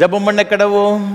ஜெபம் பண்ண கடவோம்.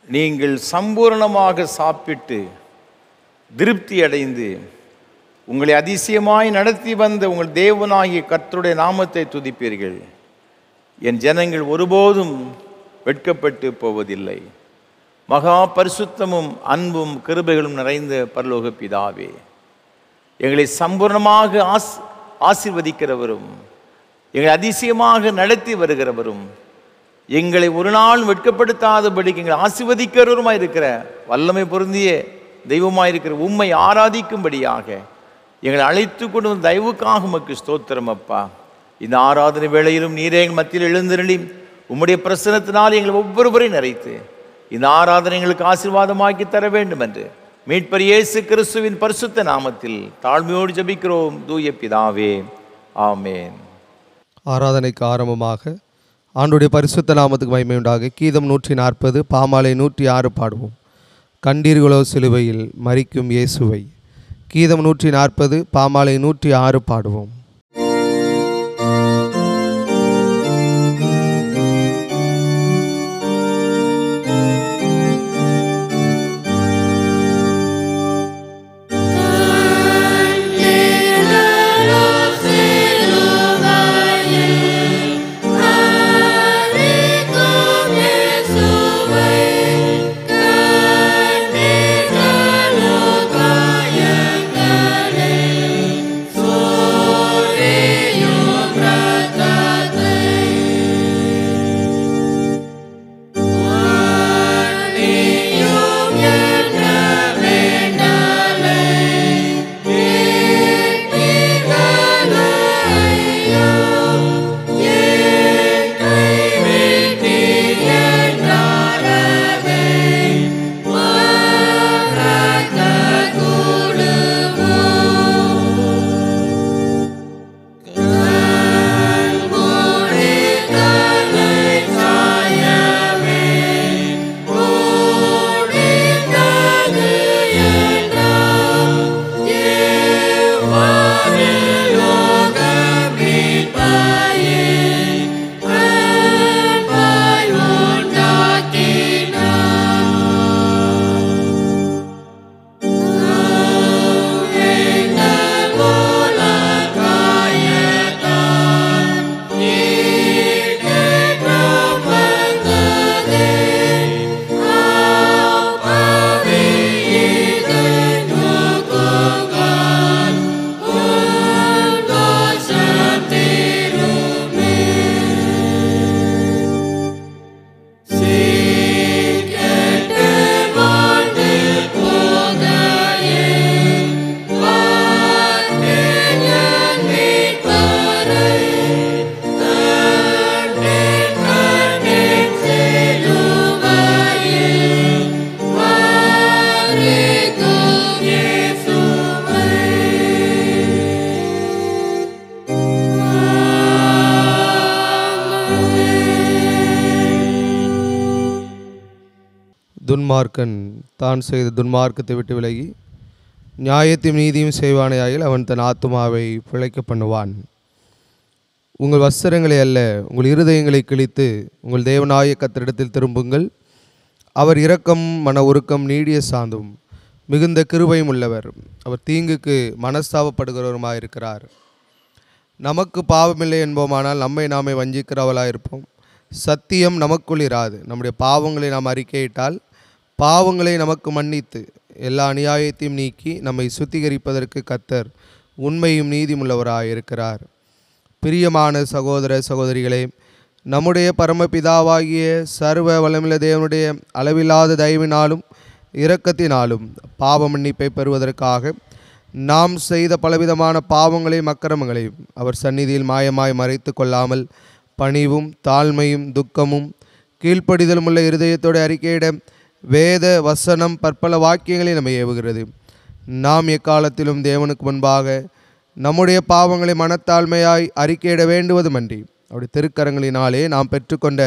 நீங்கள் சம்பூரணமாக சாப்பிட்டு திருப்தி அடைந்து உங்களை அதிசயமாய் நடத்தி வந்த உங்கள் தேவனாகிய கர்த்தருடைய நாமத்தை துதிப்பீர்கள். என் ஜனங்கள் ஒருபோதும் வெட்கப்பட்டு போவதில்லை. மகா பரிசுத்தமும் அன்பும் கிருபைகளும் நிறைந்த பரலோக பிதாவே, எங்களை சம்பூர்ணமாக ஆசீர்வதிக்கிறவரும் எங்களை அதிசயமாக நடத்தி வருகிறவரும் எங்களை ஒரு நாள் வெட்கப்படுத்தாதபடிக்கு எங்களை ஆசீர்வதிக்கிறவருமாய் இருக்கிற வல்லமை பொருந்திய தெய்வமாயிருக்கிற உம்மை ஆராதிக்கும்படியாக எங்களை அழைத்து கொண்டு வந்த தயவுக்காக உமக்கு ஸ்தோத்திரம் அப்பா. இந்த ஆராதனை வேளையிலும் நீரே எங்கள் மத்தியில் எழுந்தருளி உம்முடைய பிரசன்னத்தினால் எங்களை ஒவ்வொருவரையும் நிறைத்து இந்த ஆராதனை எங்களுக்கு ஆசீர்வாதமாக்கி தர வேண்டும் என்று மீட்பர் இயேசு கிறிஸ்துவின் பரிசுத்த நாமத்தில் தாழ்மையோடு ஜெபிக்கிறோம் தூய பிதாவே, ஆமேன். ஆராதனைக்கு ஆரம்பமாக ஆண்டுடைய பரிசுத்த நாமத்துக்கு மகிமை உண்டாக கீதம் 140 பாமாலை 106 பாடுவோம். கண்டீர்களோ சிலுவையில் மரிக்கும் இயேசுவை. கீதம் 140 பாமாலை 106 பாடுவோம். துன்மார்க்கன் தான் செய்த துன்மார்க்கத்தை விட்டு விலகி நியாயத்தையும் நீதியும் செய்வானையாயில் அவன் தன் ஆத்துமாவை பிழைக்க பண்ணுவான். உங்கள் வஸ்திரங்களை அல்ல உங்கள் இருதயங்களை கிழித்து உங்கள் தேவனாய கர்த்தரிடத்தில் திரும்புங்கள். அவர் இரக்கம் மன உருக்கம் நீடிய சாந்தும் மிகுந்த கிருபையும் உள்ளவர். அவர் தீங்குக்கு மனஸ்தாபப்படுகிறவருமாயிருக்கிறார். நமக்கு பாவமில்லை என்போமானால் நம்மை நாமே வஞ்சிக்கிறவளாயிருப்போம். சத்தியம் நமக்குள் இராது. நம்முடைய பாவங்களை நாம் அறிக்கையிட்டால் பாவங்களை நமக்கு மன்னித்து எல்லா அநியாயத்தையும் நீக்கி நம்மை சுத்திகரிப்பதற்கு கர்த்தர் உண்மையும் நீதியுள்ளவராய் இருக்கிறார். பிரியமான சகோதர சகோதரிகளே, நம்முடைய பரமபிதாவாகிய சர்வ வல்லமையுள்ள தேவனுடைய அளவில்லாத தயவினாலும் இரக்கத்தினாலும் பாவ மன்னிப்பை பெறுவதற்காக நாம் செய்த பலவிதமான பாவங்களையும் அக்கிரமங்களையும் அவர் சந்நிதியில் மாயமாய் மறைத்து கொள்ளாமல் பணிவும் தாழ்மையும் துக்கமும் கீழ்ப்படிதலும் உள்ள இருதயத்தோடு அறிக்கையிட வேத வசனம் பற்பல வாக்கியங்களை நம்மை ஏவுகிறது. நாம் எக்காலத்திலும் தேவனுக்கு முன்பாக நம்முடைய பாவங்களை மனத்தாழ்மையாய் அறிக்கையிட வேண்டுவதுமன்றி அவருடைய திருக்கரங்களினாலே நாம் பெற்றுக்கொண்ட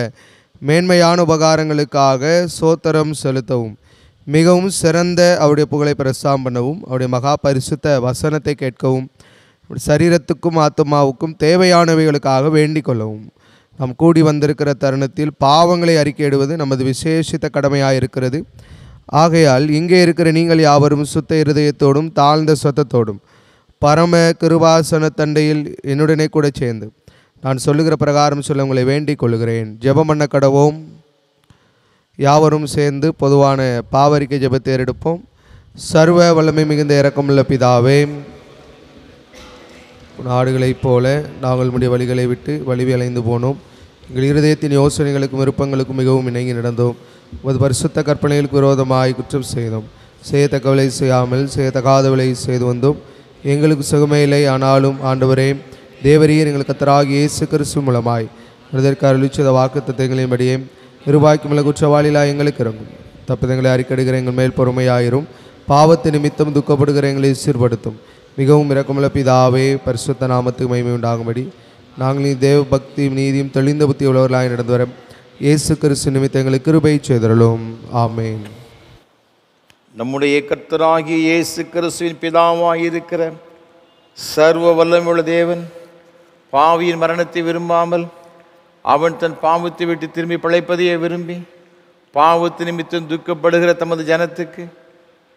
மேன்மையான உபகாரங்களுக்காக சோத்திரம் செலுத்தவும் மிகவும் சிறந்த அவருடைய புகழை பிரஸ்தாம் பண்ணவும் அவருடைய மகா பரிசுத்த வசனத்தை கேட்கவும் சரீரத்துக்கும் ஆத்மாவுக்கும் தேவையானவைகளுக்காக வேண்டிக் கொள்ளவும் நாம் கூடி வந்திருக்கிற தருணத்தில் பாவங்களை அறிக்கையிடுவது நமது விசேஷித்த கடமையாக இருக்கிறது. ஆகையால் இங்கே இருக்கிற நீங்கள் யாவரும் சுத்த இருதயத்தோடும் தாழ்ந்த சொத்தத்தோடும் பரம கிருபாசன தண்டையில் என்னுடனே கூட சேர்ந்து நான் சொல்லுகிற பிரகாரம் சொல்ல உங்களை வேண்டிக் கொள்கிறேன். ஜெபம் பண்ண கடவோம். யாவரும் சேர்ந்து பொதுவான பாவரிக்கை ஜெபத்தை எடுப்போம். சர்வ வல்லமை மிகுந்த இரக்கமுள்ள பிதாவே, நாடுகளைப் போல நாங்கள் நம்முடைய வழிகளை விட்டு வலிவி அலைந்து போனோம். எங்கள் இருதயத்தின் யோசனைகளுக்கும் விருப்பங்களுக்கும் மிகவும் இணங்கி நடந்தோம். உமது பரிசுத்த கற்பனைகளுக்கு விரோதமாய் குற்றம் செய்தோம். செய்யத்தக்கவளை செய்யாமல் செய்யத்தகாதவளை செய்து வந்தோம். எங்களுக்கு சுகமே இல்லை. ஆனாலும் ஆண்டவரே தேவரீர் எங்களுக்கு கர்த்தராகிய இயேசு கிறிஸ்து மூலமாய் இதற்கு அருளிச்சத வாக்குத்தத்தங்களின்படியே இருபாய்க்குமுள்ள குற்றவாளிலா எங்களுக்கு இறங்கும். தப்பிதங்களை அறிக்கடுகிற எங்கள் மேல் பொறுமையாயிரும். பாவத்து நிமித்தம் துக்கப்படுகிற எங்களை சீர்படுத்தும். மிகவும் இரக்கமுள்ள பிதாவே, பரிசுத்த நாமத்துக்கு மகிமை உண்டாகும்படி நாங்கள் தேவ பக்தியும் நீதியும் தெளிந்த புத்தி உள்ளவர்களாய் நடந்து வர இயேசு கிறிஸ்து நிமித்தம் எங்களுக்கு கிருபை செய்தருளும். ஆமேன். நம்முடைய கர்த்தராகிய இயேசு கிறிஸ்துவின் பிதாவாய் இருக்கிற சர்வ வல்லமையுள்ள தேவன் பாவியின் மரணத்தை விரும்பாமல் அவன் தன் பாவத்தை விட்டு திரும்பி பிழைப்பதையே விரும்பி பாவத்து நிமித்தம் துக்கப்படுகிற தமது ஜனத்துக்கு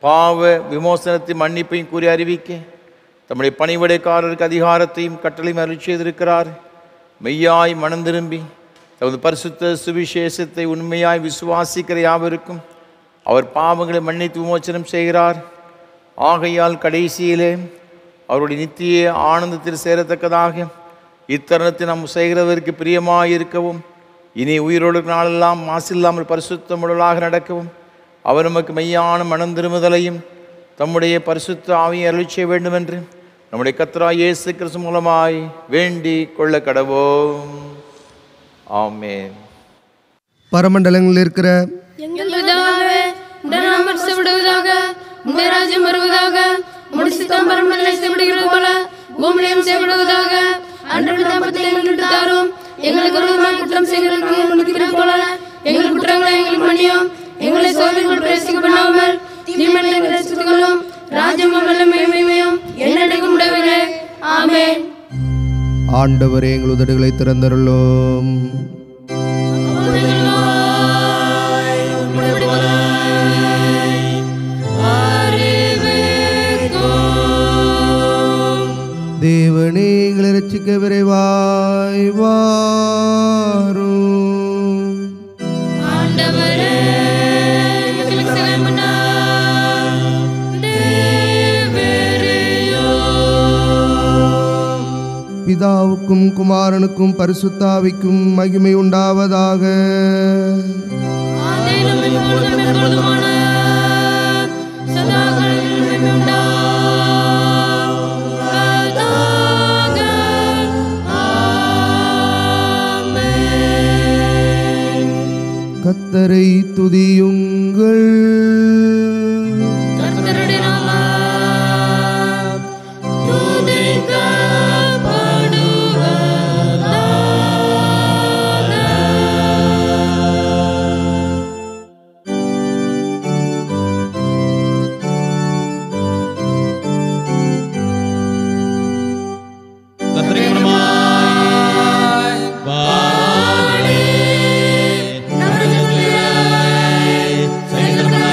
பாவ விமோசனத்தை மன்னிப்பையும் கூறி அறிவிக்க தம்முடைய பணிவிடைக்காரருக்கு அதிகாரத்தையும் கட்டளையும் அருள் செய்திருக்கிறார். மெய்யாய் மனம் திரும்பி தமது பரிசுத்த சுவிசேஷத்தை உண்மையாய் விசுவாசிக்கிற யாவருக்கும் அவர் பாவங்களை மன்னித்து விமோசனம் செய்கிறார். ஆகையால் கடைசியிலே அவருடைய நித்திய ஆனந்தத்தில் சேரத்தக்கதாக இத்தருணத்தை நாம் செய்கிறவருக்கு பிரியமாக இருக்கவும் இனி உயிரோடு நாளெல்லாம் மாசில்லாமல் பரிசுத்தமுடலாக நடக்கவும் அவர் நமக்கு மெய்யான மனம் திரும்புதலையும் தம்முடைய பரிசுத்த ஆவியை அருள் செய்ய வேண்டும் என்று நம்முடைய கர்த்தராகிய இயேசு கிறிஸ்து மூலமாய் வேண்டிக் கொள்ள கடவோம். ஆமென். பரமண்டலங்களில் இருக்கிற எங்கள் பிதாவே, உம்முடைய நாமம் பரிசுத்தப்படுவதாக, உம்முடைய ராஜ்யம் வருவதாக, உம்முடைய சித்தம் பரமண்டலத்தில் செய்யப்படுகிறது போல பூமியிலும் செய்யப்படுவதாக. அன்றாட அப்பத்தை எங்களுக்கு தாரும். எங்களுக்கு விரோதமாய் குற்றம் செய்கிறவர்களுக்கு மன்னிக்கிறது போல எங்கள் குற்றங்களை எங்களுக்கு மன்னியும். எங்களை சோதனைக்குள் பிரவேசிக்க பண்ணாமல் தீமையை ரட்சித்துக் கொள்ளும். ராஜ்யமும் வல்லமையும் மகிமையும் என்னைக்கும் உடையவரே. ஆமென். ஆண்டவரே, எங்கள் உதடுகளை திறந்தருளும். தேவனே, எங்களை ரட்சிக்க விரைவாய் வாரும். ஆண்டவரே, எங்களுக்கு சகாயம் பண்ணார். தேவரேயோ. பிதாவுக்கும் குமாரனுக்கும் பரிசுத்தாவிக்கும் மகிமை உண்டாவதாக. ஆதியிலும் இப்பொழுதும் எப்பொழுதுமான சதாகாலங்களிலும் மகிமை உண்டாவதாக. கர்த்தரை துதியுங்கள். கர்த்தருடைய நாமம் துதிக்கப்படுவதாக. நமது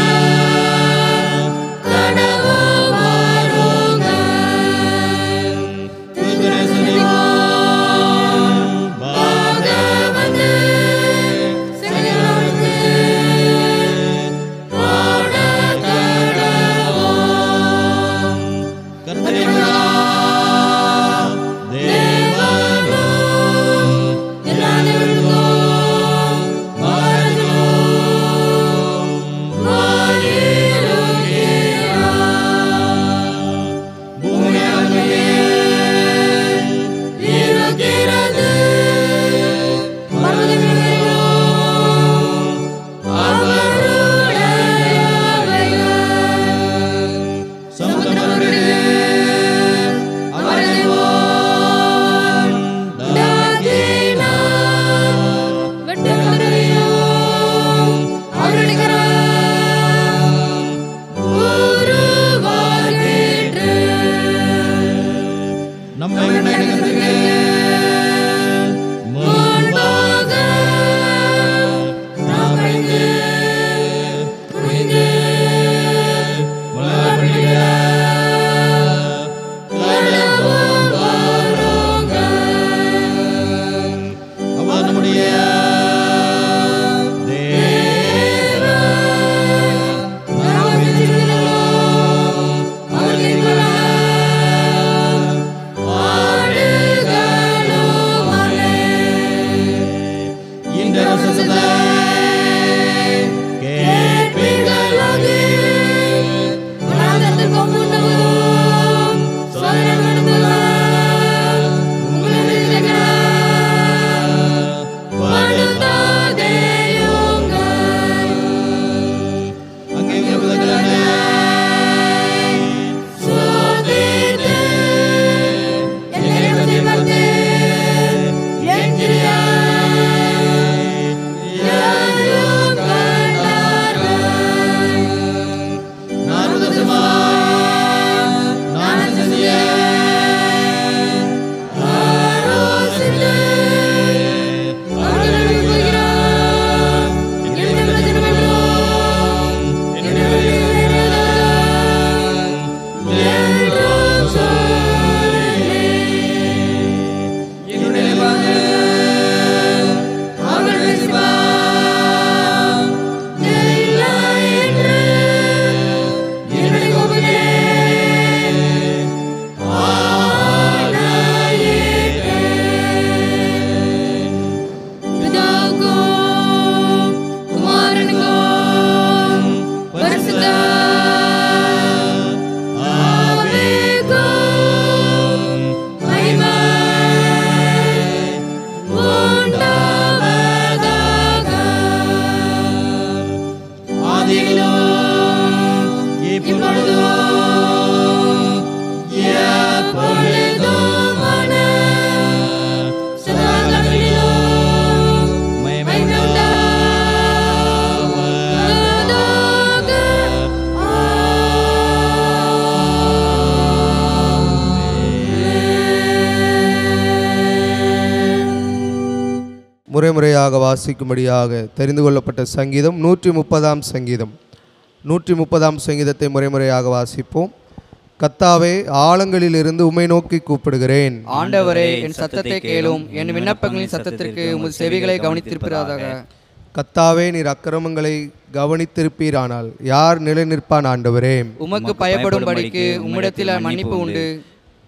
முறைமுறையாக வாசிக்கும்படியாக தெரிந்து கொள்ளப்பட்ட சங்கீதம் 130ஆம் சங்கீதம். 130ஆம் சங்கீதத்தை முறைமுறையாக வாசிப்போம். கர்த்தாவே, ஆழங்களிலிருந்து உம்மை நோக்கி கூப்பிடுகிறேன். ஆண்டவரே, என் சத்தத்தை கேளும், என் விண்ணப்பங்களின் சத்தத்திற்கு உமது செவிகளை கவனித்திருப்பதாக. கர்த்தாவே, நீர் அக்கிரமங்களை கவனித்திருப்பீரானால் யார் நிலை நிற்பான்? ஆண்டவரே, உமக்கு பயப்படும்படிக்கு உம்மிடத்தில் மன்னிப்பு உண்டு.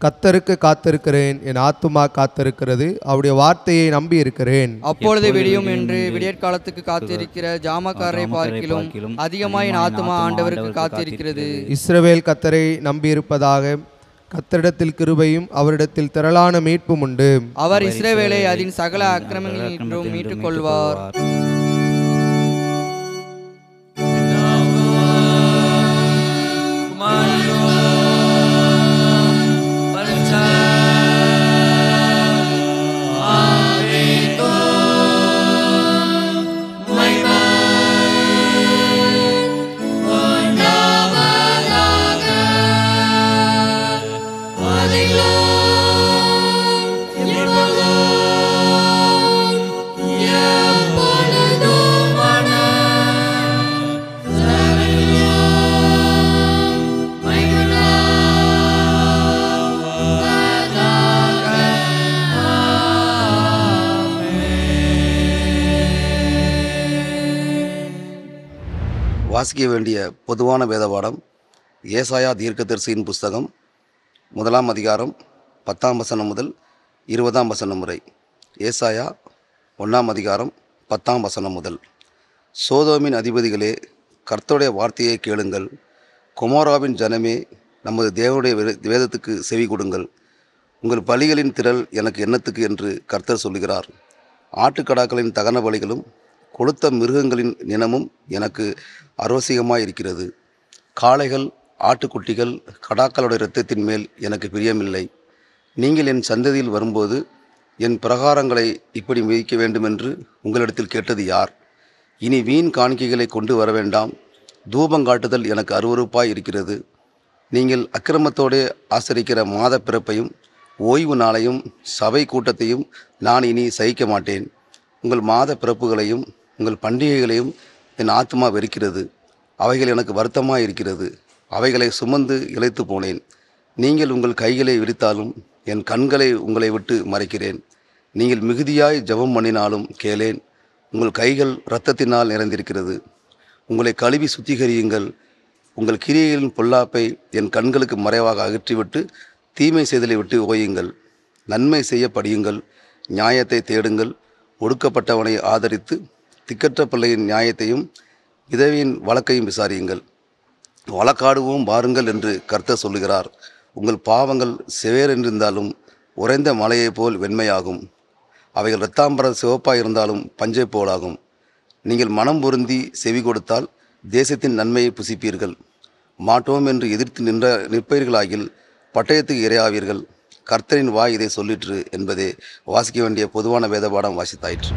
கர்த்தருக்கு காத்திருக்கிறேன், என் ஆத்துமா காத்திருக்கிறது, அவருடைய வார்த்தையை நம்பி இருக்கிறேன். அப்பொழுது விடியும் என்று விடியற்காலத்துக்கு காத்திருக்கிற ஜாமக்காரரை பார்க்கிலும் அதிகமாய் என் ஆத்துமா ஆண்டவருக்கு காத்திருக்கிறது. இஸ்ரவேல் கர்த்தரை நம்பியிருப்பதாக, கர்த்தரிடத்தில் கிருபையும் அவரிடத்தில் திரளான மீட்பும் உண்டு. அவர் இஸ்ரவேலை அதன் சகல அக்கிரமங்களிலும் மீட்டுக் கொள்வார். வாசிக்க வேண்டிய பொதுவான வேதபாடம் ஏசாயா தீர்க்கதரிசியின் புஸ்தகம் 1ஆம் அதிகாரம் 10ஆம் வசனம் முதல் 20ஆம் வசனம் வரை. ஏசாயா 1ஆம் அதிகாரம் 10ஆம் வசனம் முதல். சோதோமின் அதிபதிகளே, கர்த்தருடைய வார்த்தையை கேளுங்கள். கொமோராவின் ஜனமே, நமது தேவனுடைய வேதத்துக்கு செவி கொடுங்கள். உங்கள் பலிகளின் திரள் எனக்கு என்னத்துக்கு என்று கர்த்தர் சொல்லுகிறார். ஆட்டுக்கடாக்களின் தகன பலிகளும் கொளுத்த மிருகங்களின் நினமும் எனக்கு அரோசிகமாயிருக்கிறது. காளைகள், ஆட்டுக்குட்டிகள், கடாக்களுடைய இரத்தத்தின் மேல் எனக்கு பிரியமில்லை. நீங்கள் என் சந்ததியில் வரும்போது என் பிரகாரங்களை இப்படி மிதிக்க வேண்டுமென்று உங்களிடத்தில் கேட்டது யார்? இனி வீண் காணிக்கைகளை கொண்டு வர வேண்டாம். தூபங்காட்டுதல் எனக்கு அருவருப்பாய் இருக்கிறது. நீங்கள் அக்கிரமத்தோடு ஆசரிக்கிற மாத பிறப்பையும் ஓய்வு நாளையும் சபை கூட்டத்தையும் நான் இனி சகிக்க மாட்டேன். உங்கள் மாத பிறப்புகளையும் உங்கள் பண்டிகைகளையும் என் ஆத்மா வெறுக்கிறது. அவைகள் எனக்கு வருத்தமாக இருக்கிறது. அவைகளை சுமந்து இளைத்து போனேன். நீங்கள் உங்கள் கைகளை விரித்தாலும் என் கண்களை உங்களை விட்டு மறைக்கிறேன். நீங்கள் மிகுதியாய் ஜெபம் பண்ணினாலும் கேளேன். உங்கள் கைகள் இரத்தத்தினால் நிறைந்திருக்கிறது. உங்களை கழுவி சுத்திகரியுங்கள். உங்கள் கிரியைகளின் பொல்லாப்பை என் கண்களுக்கு மறைவாக அகற்றிவிட்டு தீமை செய்தலை விட்டு ஓயுங்கள். நன்மை செய்ய படியுங்கள். நியாயத்தை தேடுங்கள். ஒடுக்கப்பட்டவனை ஆதரித்து திக்கற்ற பிள்ளையின் நியாயத்தையும் விதவையின் வழக்கையும் விசாரியுங்கள். வழக்காடுவோம் வாருங்கள் என்று கர்த்தர் சொல்லுகிறார். உங்கள் பாவங்கள் செவேரென்றிருந்தாலும் உறைந்த மலையைப் போல் வெண்மையாகும். அவைகள் இரத்தாம்பர சிவப்பாய் இருந்தாலும் பஞ்சை போலாகும். நீங்கள் மனம் பொருந்தி செவி கொடுத்தால் தேசத்தின் நன்மையை புசிப்பீர்கள். மாட்டோம் என்று எதிர்த்து நிற்பீர்களாகில் பட்டயத்துக்கு இரையாவீர்கள். கர்த்தரின் வாய் இதை சொல்லிற்று என்பதே வாசிக்க வேண்டிய பொதுவான வேதபாடம் வாசித்தாயிற்று.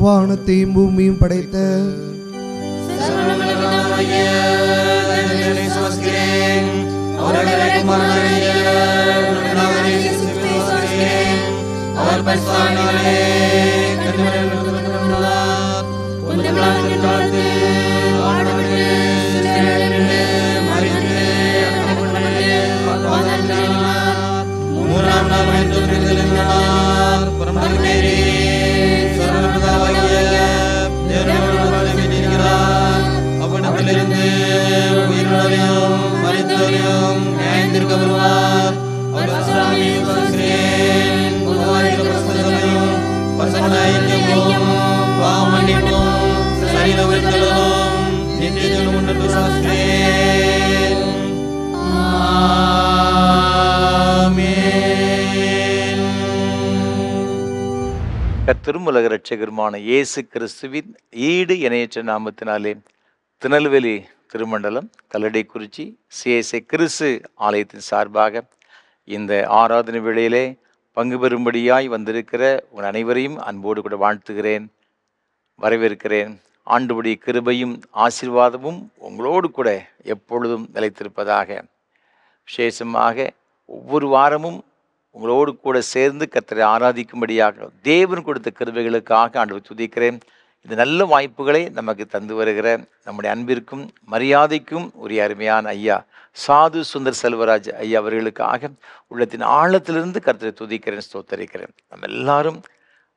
வானத்தையும் பூமியும் படைத்த திருமுலக இரட்சகருமான இயேசு கிறிஸ்துவின் ஈடு இணையற்ற நாமத்தினாலே திருநெல்வேலி திருமண்டலம் கல்லடைக்குறிச்சி சிஎஸ்ஐ கிறிஸ்து ஆலயத்தின் சார்பாக இந்த ஆராதனை வேளையிலே பங்கு பெறும்படியாய் வந்திருக்கிற உங்கள் அனைவரையும் அன்போடு கூட வாழ்த்துகிறேன், வரவேற்கிறேன். ஆண்டவருடைய கிருபையும் ஆசீர்வாதமும் உங்களோடு கூட எப்பொழுதும் நிலைத்திருப்பதாக. விசேஷமாக ஒவ்வொரு வாரமும் உங்களோடு கூட சேர்ந்து கர்த்தரை ஆராதிக்கும்படியாக தேவன் கொடுத்த கிருபைகளுக்காக ஆண்டவரை துதிக்கிறேன். இந்த நல்ல வாய்ப்புகளை நமக்கு தந்து வருகிற நம்முடைய அன்பிற்கும் மரியாதைக்கும் உரிய அருமையான ஐயா சாது சுந்தர் செல்வராஜ் ஐயா அவர்களுக்காக உள்ளத்தின் ஆழத்திலிருந்து கர்த்தரை துதிக்கிறேன், ஸ்தோத்தரிக்கிறேன். நம்ம எல்லாரும்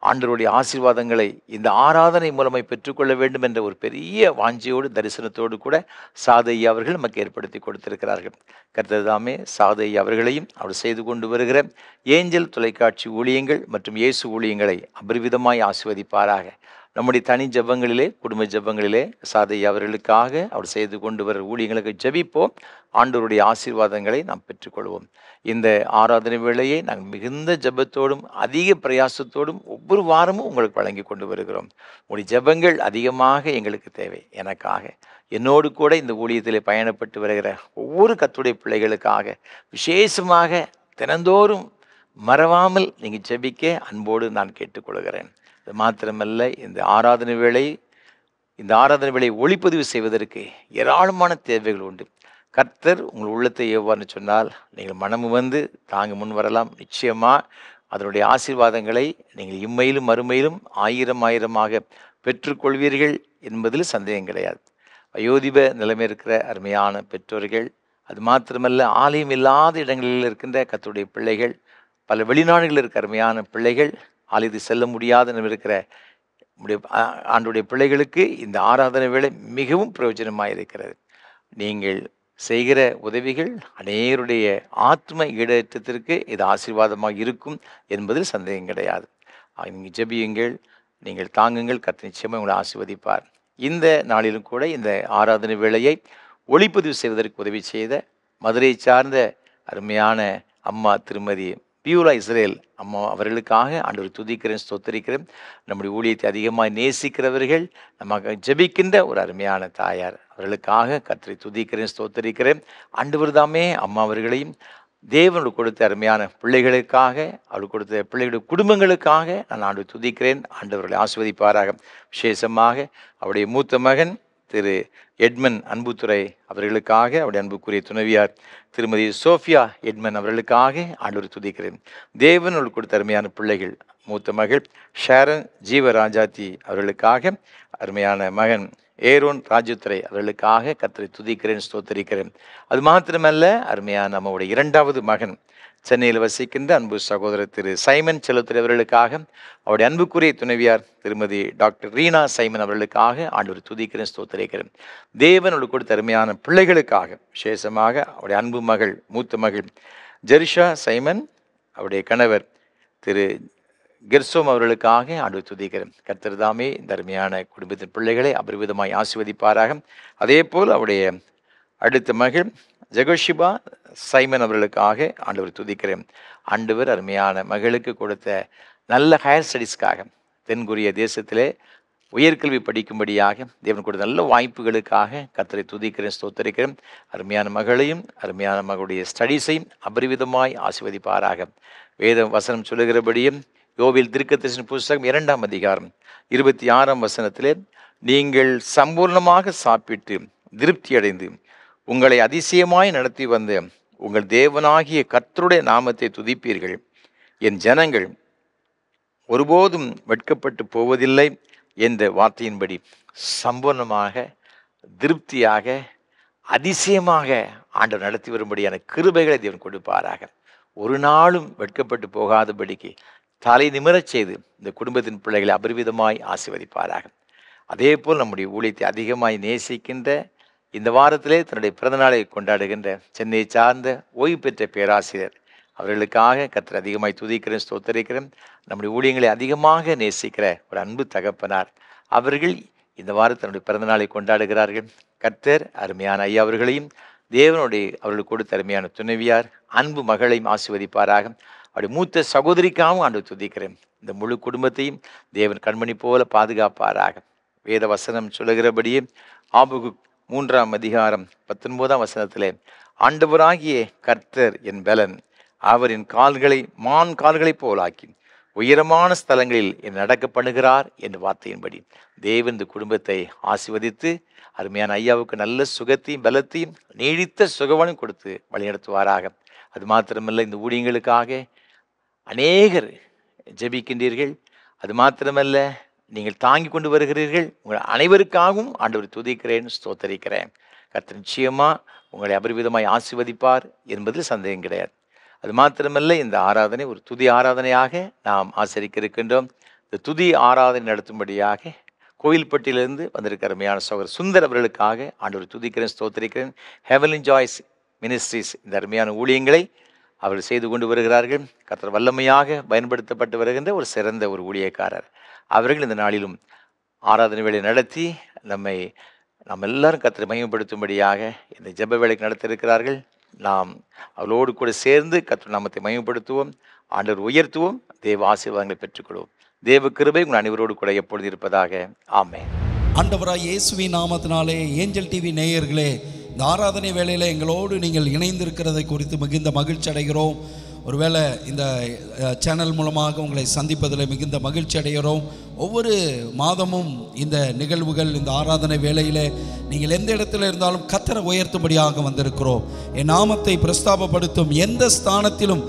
ஆண்டவருடைய ஆசீர்வாதங்களை இந்த ஆராதனை மூலமாய் பெற்றுக்கொள்ள வேண்டும் என்ற ஒரு பெரிய வாஞ்சியோடு தரிசனத்தோடு கூட சாதையா அவர்கள் நமக்கு ஏற்படுத்தி கொடுத்திருக்கிறார்கள். கர்த்தர் தாமே சாதையா அவர்களையும் அவர் செய்து கொண்டு வருகிற ஏஞ்சல் தொலைக்காட்சி ஊழியங்கள் மற்றும் இயேசு ஊழியங்களை அபரிவிதமாய் ஆசீர்வதிப்பாராக. நம்முடைய தனி ஜெபங்களிலே, குடும்ப ஜெபங்களிலே சாதை அவர்களுக்காக அவர் செய்து கொண்டு வர ஊழியங்களுக்கு ஜெபிப்போம். ஆண்டவருடைய ஆசீர்வாதங்களை நாம் பெற்றுக்கொள்வோம். இந்த ஆராதனை வேளையை நாங்கள் மிகுந்த ஜெபத்தோடும் அதிக பிரயாசத்தோடும் ஒவ்வொரு வாரமும் உங்களுக்கு வழங்கி கொண்டு வருகிறோம். உங்களுடைய ஜெபங்கள் அதிகமாக எங்களுக்கு தேவை. எனக்காக, என்னோடு கூட இந்த ஊழியத்திலே பயணப்பட்டு வருகிற ஒவ்வொரு கர்த்தருடைய பிள்ளைகளுக்காக விசேஷமாக தினந்தோறும் மறவாமல் நீங்கள் ஜெபிக்க அன்போடு நான் கேட்டுக்கொள்கிறேன். அது மாத்திரமல்ல, இந்த ஆராதனை வேளை ஒளிப்பதிவு செய்வதற்கு ஏராளமான தேவைகள் உண்டு. கர்த்தர் உங்கள் உள்ளத்தை ஏவார்னு சொன்னால் நீங்கள் மனமு வந்து தாங்க முன் வரலாம். நிச்சயமாக அதனுடைய ஆசீர்வாதங்களை நீங்கள் இம்மையிலும் மறுமையிலும் ஆயிரமாக பெற்றுக்கொள்வீர்கள் என்பதில் சந்தேகம் கிடையாது. வயோதிப நிலைமை இருக்கிற அருமையான பெற்றோர்கள், அது மாத்திரமல்ல ஆலயம் இல்லாத இடங்களில் இருக்கின்ற கர்த்தருடைய பிள்ளைகள், பல வெளிநாடுகளில் இருக்கிற அருமையான பிள்ளைகள், ஆலயத்தை செல்ல முடியாத நிலைமை இருக்கிற ஆண்டுடைய பிள்ளைகளுக்கு இந்த ஆராதனை வேளை மிகவும் பிரயோஜனமாக இருக்கிறது. நீங்கள் செய்கிற உதவிகள் அநேகருடைய ஆத்ம ஈடேற்றத்திற்கு இது ஆசீர்வாதமாக இருக்கும் என்பதில் சந்தேகம் கிடையாது. நீங்கள் ஜெபியுங்கள், நீங்கள் தாங்குங்கள், கர்த்தர் நிச்சயமாக உங்களை ஆசீர்வதிப்பார். இந்த நாளிலும் கூட இந்த ஆராதனை வேளையை ஒளிப்பதிவு செய்வதற்கு உதவி செய்த மதுரை சார்ந்த அருமையான அம்மா திருமதி பியூலா இஸ்ரேல் அம்மா அவர்களுக்காக ஆண்டவரை துதிக்கிறேன், ஸ்தோத்தரிக்கிறேன். நம்முடைய ஊழியத்தை அதிகமாக நேசிக்கிறவர்கள், நமக்கு ஜெபிக்கின்ற ஒரு அருமையான தாயார், அவர்களுக்காக கர்த்தரை துதிக்கிறேன், ஸ்தோத்தரிக்கிறேன். ஆண்டவர் தாமே அம்மா அவர்களையும் தேவனோடு கொடுத்த அருமையான பிள்ளைகளுக்காக, அவர்கள் கொடுத்த பிள்ளைகளுடைய குடும்பங்களுக்காக நான் ஆண்டவரை துதிக்கிறேன். ஆண்டவர்களை ஆசீர்வதிப்பாராக. விசேஷமாக அவருடைய மூத்த மகன் திரு எட்மன் அன்புத்துறை அவர்களுக்காக, அவருடைய அன்புக்குரிய துணைவியார் திருமதி சோஃபியா எட்மன் அவர்களுக்காக ஆண்டவரை துதிக்கிறேன். தேவனோடு கொடுத்த அருமையான பிள்ளைகள், மூத்த மகள் ஷாரன் ஜீவராஜாத்தி அவர்களுக்காக, அருமையான மகன் ஏரோன் ராஜுத்துறை அவர்களுக்காக கர்த்தரை துதிக்கிறேன், ஸ்தோத்தரிக்கிறேன். அது மாத்திரமல்ல, அருமையான நம்முடைய இரண்டாவது மகன் சென்னையில் வசிக்கின்ற அன்பு சகோதரர் திரு சைமன் செல்லத்துறை அவர்களுக்காக, அவருடைய அன்புக்குரிய துணைவியார் திருமதி டாக்டர் ரீனா சைமன் அவர்களுக்காக ஆண்டவரை துதிக்கிறேன், ஸ்தோத்தரிக்கிறேன். தேவனோடு கொடுத்த அருமையான பிள்ளைகளுக்காக, விசேஷமாக அவருடைய அன்பு மகள் மூத்த மகள் ஜெரிஷா சைமன், அவருடைய கணவர் திரு கெர்சோம் அவர்களுக்காக ஆண்டவரை துதிக்கிறேன். கர்த்தர் தாமே இந்த அருமையான குடும்பத்தின் பிள்ளைகளை அபரிவிதமாய் ஆசீர்வதிப்பாராக. அதே போல் அவருடைய அடுத்த மகள் ஜெகோஷிபா சைமன் அவர்களுக்காக ஆண்டவர் துதிக்கிறேன். ஆண்டவர் அருமையான மகளுக்கு கொடுத்த நல்ல ஹையர் ஸ்டடீஸ்க்காக, தென்கொரிய தேசத்திலே உயர்கல்வி படிக்கும்படியாக தேவன் கொடுத்த நல்ல வாய்ப்புகளுக்காக கர்த்தரை துதிக்கிறேன், ஸ்தோத்தரிக்கிறேன். அருமையான மகளையும் அருமையான மகளுடைய ஸ்டடீஸையும் அபரிவிதமாய் ஆசீர்வதிப்பாராக. வேத வசனம் சொல்லுகிறபடியும் யோவேல் தீர்க்கதரிசன புஸ்தகம் 2ஆம் அதிகாரம் 26ஆம் வசனத்திலே, நீங்கள் சம்பூர்ணமாக சாப்பிட்டு திருப்தி அடைந்து உங்களை அதிசயமாய் நடத்தி வந்த உங்கள் தேவனாகிய கர்த்தருடைய நாமத்தை துதிப்பீர்கள். என் ஜனங்கள் ஒருபோதும் வெட்கப்பட்டு போவதில்லை என்ற வார்த்தையின்படி சம்பூர்ணமாக, திருப்தியாக, அதிசயமாக ஆண்டவர் நடத்தி வரும்படியான கிருபைகளை தேவன் கொடுப்பாராக. ஒரு நாளும் வெட்கப்பட்டு போகாதபடிக்கு தலை நிமிரச் செய்து இந்த குடும்பத்தின் பிள்ளைகளை அபரிவிதமாய் ஆசீர்வதிப்பாராக. அதே போல் நம்முடைய ஊழியத்தை அதிகமாய் நேசிக்கின்ற, இந்த வாரத்திலே தன்னுடைய பிறந்தநாளை கொண்டாடுகின்ற சென்னை சார்ந்த ஓய்வு பெற்ற பேராசிரியர் அவர்களுக்காக கர்த்தர் அதிகமாய் துதிக்கிறேன், ஸ்தோத்தரிக்கிறேன். நம்முடைய ஊழியங்களை அதிகமாக நேசிக்கிற ஒரு அன்பு தகப்பனார் அவர்கள் இந்த வாரம் தன்னுடைய பிறந்தநாளை கொண்டாடுகிறார்கள். கர்த்தர் அருமையான ஐயா அவர்களையும் தேவனுடைய அவர்களுக்கு கொடுத்த அருமையான துணைவியார் அன்பு மகளையும் ஆசீர்வதிப்பாராக. அவருடைய மூத்த சகோதரிக்காகவும் ஆண்டு துதிக்கிறேன். இந்த முழு குடும்பத்தையும் தேவன் கண்மணி போல பாதுகாப்பாராக. வேத வசனம் சொல்லுகிறபடியே ஆபகுக் 3ஆம் அதிகாரம் 19ஆம் வசனத்திலே, ஆண்டவராகிய கர்த்தர் என் பலன், அவரின் கால்களை மான் கால்களைப் போலாக்கி உயரமான ஸ்தலங்களில் என் நடக்க பண்ணுகிறார் என்ற வார்த்தையின்படி தேவன் இந்த குடும்பத்தை ஆசீர்வதித்து அருமையான ஐயாவுக்கு நல்ல சுகத்தையும் பலத்தையும் நீடித்த சுகவனும் கொடுத்து வழிநடத்துவாராக. அது மாத்திரமல்ல, இந்த ஊழியங்களுக்காக அநேகர் ஜெபிக்கின்றீர்கள். அது மாத்திரமல்ல, நீங்கள் தாங்கி கொண்டு வருகிறீர்கள். உங்கள் அனைவருக்காகவும் ஆண்டவர் துதிக்கிறேன், ஸ்தோத்தரிக்கிறேன். கர்த்தர் நிச்சயமாக உங்களை அபரிவிதமாய் ஆசீர்வதிப்பார் என்பதில் சந்தேகம் கிடையாது. அது மாத்திரமல்ல, இந்த ஆராதனை ஒரு துதி ஆராதனையாக நாம் ஆசரிக்க இருக்கின்றோம். இந்த துதி ஆராதனை நடத்தும்படியாக கோயில்பட்டியிலிருந்து வந்திருக்கிற அருமையான சகோதரர் சுந்தர் அவர்களுக்காக ஆண்டவர் துதிக்கிறேன், ஸ்தோத்தரிக்கிறேன். ஹெவலின் ஜாய்ஸ் மினிஸ்ட்ரிஸ் இந்த அருமையான ஊழியங்களை அவர்கள் செய்து கொண்டு வருகிறார்கள். கர்த்தர் வல்லமையாக பயன்படுத்தப்பட்டு வருகின்ற ஒரு சிறந்த ஒரு ஊழியக்காரர். அவர்கள் இந்த நாளிலும் ஆராதனை வேலை நடத்தி நாம் எல்லாரும் கர்த்தரை மகிமைப்படுத்தும்படியாக இந்த ஜெப வேலைக்கு நடத்த இருக்கிறார்கள். நாம் அவளோடு கூட சேர்ந்து கர்த்தர் நாமத்தை மகிமைப்படுத்துவோம், ஆண்டவர் உயர்த்துவோம், தேவ ஆசீர்வாதங்களை பெற்றுக்கொள்வோம். தேவ கிருபை உங்கள் அனைவரோடு கூட எப்பொழுது இருப்பதாக. ஆமென். ஆண்டவராய் இயேசுவின் நாமத்தினாலே ஏஞ்சல் டிவி நேயர்களே, இந்த ஆராதனை வேளையில் எங்களோடு நீங்கள் இணைந்திருக்கிறதை குறித்து மிகுந்த மகிழ்ச்சி அடைகிறோம். ஒருவேளை இந்த சேனல் மூலமாக உங்களை சந்திப்பதில் மிகுந்த மகிழ்ச்சி அடைகிறோம். ஒவ்வொரு மாதமும் இந்த நிகழ்வுகள், இந்த ஆராதனை வேளையில் நீங்கள் எந்த இடத்துல இருந்தாலும் கர்த்தரை உயர்த்தும்படியாக வந்திருக்கிறோம். என் நாமத்தை பிரஸ்தாபப்படுத்தும் எந்த ஸ்தானத்திலும்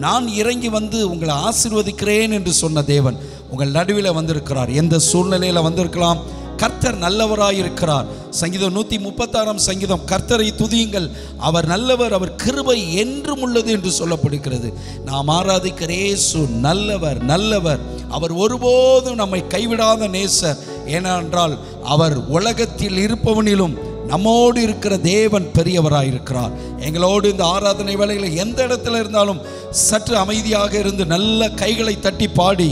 நான் இறங்கி வந்து உங்களை ஆசீர்வதிக்கிறேன் என்று சொன்ன தேவன் உங்கள் நடுவில் வந்திருக்கிறார். எந்த சூழ்நிலையில் வந்திருக்கலாம், கர்த்தர் நல்லவராயிருக்கிறார். சங்கீதம் 136 சங்கீதம், கர்த்தரை துதியுங்கள், அவர் நல்லவர், அவர் கிருபை என்றும் உள்ளது என்று சொல்லப்படுகிறது. நாம் ஆராதிக்கிற இயேசு நல்லவர், நல்லவர். அவர் ஒருபோதும் நம்மை கைவிடாத நேசர். ஏனென்றால் அவர் உலகத்தில் இருப்பவனிலும் நம்மோடு இருக்கிற தேவன் பெரியவராயிருக்கிறார். எங்களோடு இந்த ஆராதனை வேளையில் எந்த இடத்துல இருந்தாலும் சற்று அமைதியாக இருந்து நல்ல கைகளை தட்டி பாடி,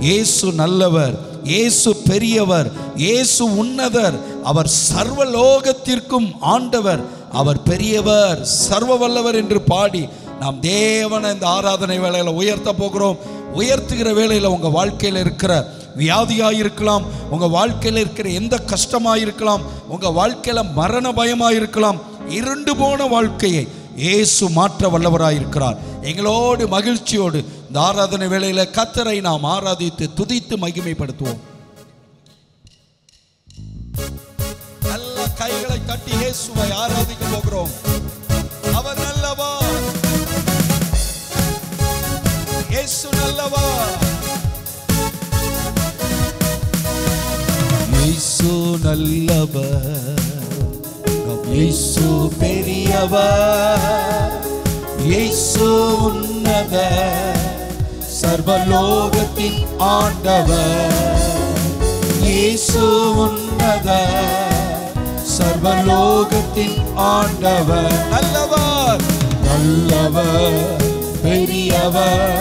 இயேசு நல்லவர், இயேசு பெரியவர், இயேசு உன்னதர், அவர் சர்வலோகத்திற்கும் ஆண்டவர், அவர் பெரியவர், சர்வ வல்லவர் என்று பாடி நாம் தேவனை இந்த ஆராதனை வேளையில் உயர்த்த போகிறோம். உயர்த்துகிற வேளையில் உங்கள் வாழ்க்கையில் இருக்கிற வியாதியாக இருக்கலாம், உங்கள் வாழ்க்கையில் இருக்கிற எந்த கஷ்டமாக இருக்கலாம், உங்கள் வாழ்க்கையில் மரண பயமாக இருக்கலாம், இருண்டு போன வாழ்க்கையை இயேசு மாற்ற வல்லவராயிருக்கிறார். எங்களோடு மகிழ்ச்சியோடு இந்த ஆராதனை வேளையில் கர்த்தரை நாம் ஆராதித்து துதித்து மகிமைப்படுத்துவோம். நல்ல கைகளை தட்டி இயேசுவை ஆராதிக்க போகிறோம். அவர் நல்லவர், இயேசு நல்லவர், இயேசு நல்லவர், இயேசு பெரியவர், இயேசு உன்னதர், சர்வலோகத்தின் ஆண்டவர், இயேசு உன்னதர், சர்வலோகத்தின் ஆண்டவர், நல்லவர், நல்லவர், பெரியவர்,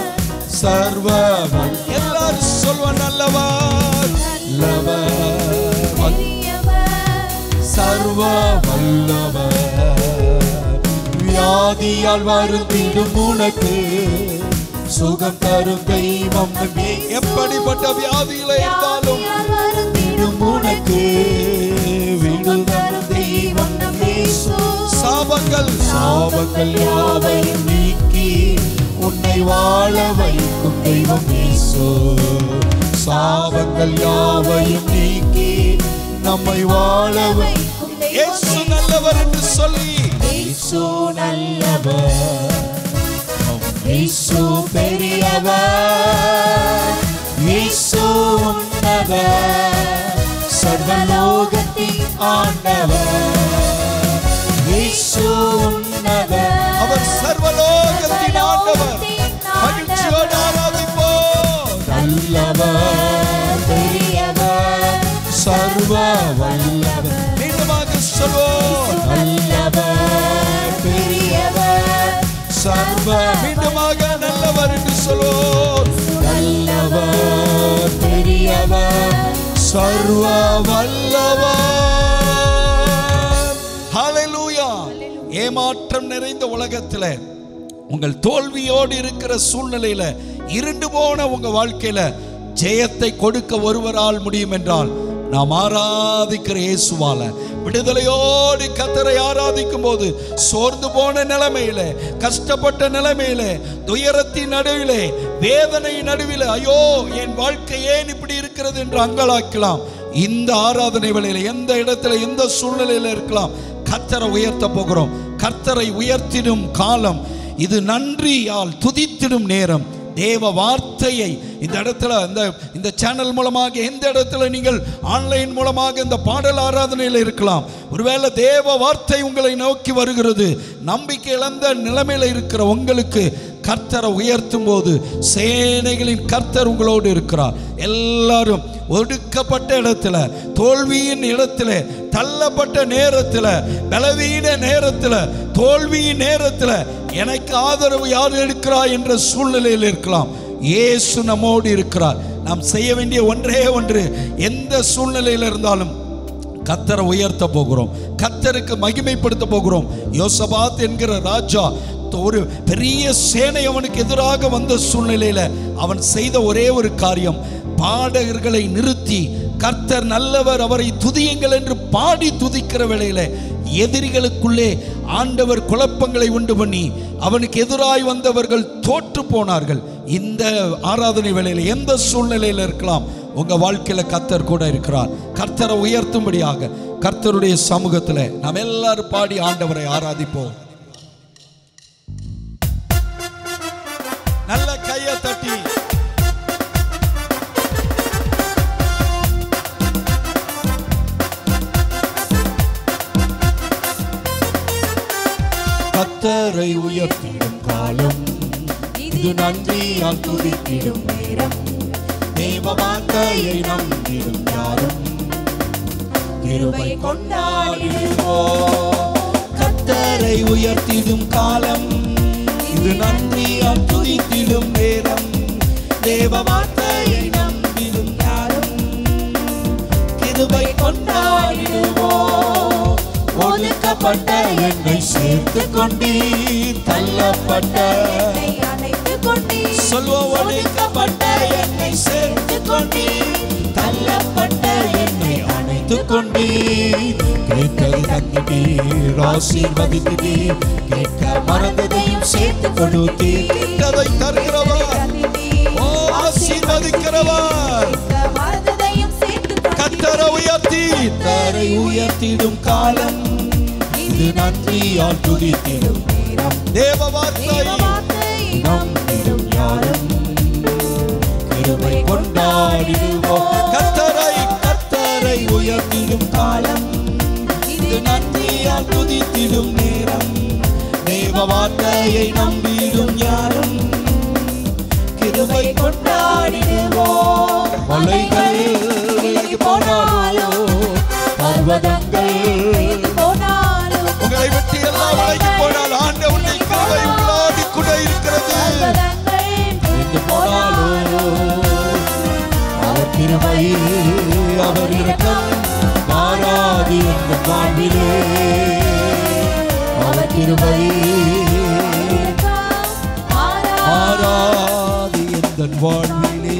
சர்வவன். எல்லாரும் சொல்லுவார் நல்லவர், நல்லவர், சர்வ வல்லவர். வியாதியால் வருந்திடும் உனக்கு சுகம் தரும் தெய்வம். எப்படிப்பட்ட வியாதியில இருந்தாலும் உனக்கு விடுதல் தெய்வம். சாபங்கள் சாபங்கள் யாவையும் நீக்கி உன்னை வாழ வைக்கும் தெய்வம் இயேசு. சாபங்கள் யாவையும் நீக்கி நம்மை வாழ வைக்கும் இயேசு நல்லவர் என்று சொல்லி, இயேசு நல்லவர், இயேசு பெரியவர், இயேசு உன்னதர், சர்வலோகத்தின் ஆண்டவர், இயேசு உன்னதர், அவர் சர்வலோகத்தின் ஆண்டவர். மகிழ்ச்சியோடு ஆராதிப்போம். நல்லவர், பெரியவர், சர்வ வல்லவர். மீண்டுமாக சொல்வோம். நல்லவர், பெரியவர், சர்வ. மீண்டுமாக நல்லவர் என்று சொல்வோம். நல்லவர், பெரியவர், சர்வ வல்லவர். ஹல்லேலூயா. ஏமாற்றம் நிறைந்த உலகத்தில் உங்கள் தோல்வியோடு இருக்கிற சூழ்நிலையில, இருண்டு போன உங்க வாழ்க்கையில ஜெயத்தை கொடுக்க ஒருவரால் முடியும் என்றால் நாம் ஆராதிக்கிற இயேசுவால. விடுதலையோடு கர்த்தரை ஆராதிக்கும் போது சோர்ந்து போன நிலைமையில, கஷ்டப்பட்ட நிலைமையில, துயரத்தின் நடுவிலே, வேதனை நடுவிலே, ஐயோ என் வாழ்க்கை ஏன் இப்படி இருக்கிறது என்று அங்கலாக்கலாம். இந்த ஆராதனை வேளையில எந்த இடத்துல எந்த சூழ்நிலையில இருக்கலாம், கர்த்தரை உயர்த்த போகிறோம். கர்த்தரை உயர்த்திடும் காலம் இது, நன்றியால் துதித்திடும் நேரம். தேவ வார்த்தையை இந்த இடத்துல இந்த சேனல் மூலமாக, எந்த இடத்துல நீங்கள் ஆன்லைன் மூலமாக இந்த பாடல் ஆராதனையில் இருக்கலாம், ஒருவேளை தேவ வார்த்தை உங்களை நோக்கி வருகிறது, நம்பிக்கை இழந்த நிலைமையில் இருக்கிற உங்களுக்கு கர்த்தரை உயர்த்தும் போது சேனைகளின் கர்த்தர் உங்களோடு இருக்கிறார். எல்லாரும் ஒடுக்கப்பட்ட இடத்துல, தோல்வியின் இடத்துல, தள்ளப்பட்ட நேரத்தில், பலவீன நேரத்தில், தோல்வியின் நேரத்தில் எனக்கு ஆதரவு யார் எடுக்கிறார் என்ற சூழ்நிலையில் இருக்கலாம். இயேசு நம்மோடு இருக்கிறார். நாம் செய்ய வேண்டிய ஒன்றே ஒன்று, எந்த சூழ்நிலையில் இருந்தாலும் கர்த்தரை உயர்த்த போகிறோம், கர்த்தருக்கு மகிமைப்படுத்த போகிறோம். யோசபாத் என்கிற ராஜா ஒரு பெரிய சேனை அவனுக்கு எதிராக வந்த சூழ்நிலையில அவன் செய்த ஒரே ஒரு காரியம், பாடகர்களை நிறுத்தி கர்த்தர் நல்லவர், அவரை துதியுங்கள் என்று பாடி துதிக்கிற வேளையில எதிரிகளுக்குள்ளே ஆண்டவர் குழப்பங்களை உண்டு பண்ணி அவனுக்கு எதிராய் வந்தவர்கள் தோற்று போனார்கள். இந்த ஆராதனை வேளையில எந்த சூழ்நிலையில் இருக்கலாம், உங்க வாழ்க்கையில கர்த்தர் கூட இருக்கிறார். கர்த்தரை உயர்த்தும்படியாக கர்த்தருடைய சமூகத்தில் நாம் எல்லாரும் பாடி ஆண்டவரை ஆராதிப்போம். நல்ல கையை தட்டி கர்த்தரை உயர்த்திடும் காலம் இது, நன்றியால் துதித்திடும் நேரம், தேவ வார்த்தையை நம்பிடும் யாரும் கிருபை கொண்டாடிடுவோம். கர்த்தரை உயர்த்திடும் காலம் இது, நன்றியால் துதித்திடும் நேரம், தேவ வார்த்தையை நம்பிடும் யாரும் கிருபை கொண்டாடிடுவோம். ஒதுக்கப்பட்ட என்னை சேர்த்து கொண்டீர், தள்ளப்பட்ட என்னை அணைத்து கொண்டீர். சொல்வோம், ஒதுக்கப்பட்ட என்னை சேர்த்து கொண்டீர், தள்ளப்பட்ட என்னை அணைத்து கொண்டீர். கேட்டதை தந்திட்டீர், ஆசீர்வதித்தீர், கேட்க மறந்ததையும் சேர்த்து கொடுத்தீர். கேட்டதை தருகிறவர், ஆசீர்வதிக்கிறவர், கர்த்தரை உயர்த்தி தரை உயர்த்திடும் காலம் இது, நன்றியால் துதித்திடும் நேரம், தேவ வார்த்தையை நம்பிடும் யாரும் கிருபை கொண்டாடிடுவோம். கர்த்தரை உயர்த்திடும் காலம் இது, நன்றியால் துதித்திடும் நேரம், தேவ வார்த்தையை நம்பிடும் யாரும் கிருபை கொண்டாடிடுவோம். மலைகள் விலகி போனாலோ, பர்வதங்கள் போனாலோ, உங்களை விட்டு எல்லாம் விலகி போனால் ஆண்டவருடைய கிருபை உள்ளாடி கூட இருக்கிறது. போனாலோ அவர் கிருபை, அவர் இரக்கம் மாறாது எங்கள் வாழ்விலே, அவர் கிருபை மாறாது எங்கள் வாழ்விலே.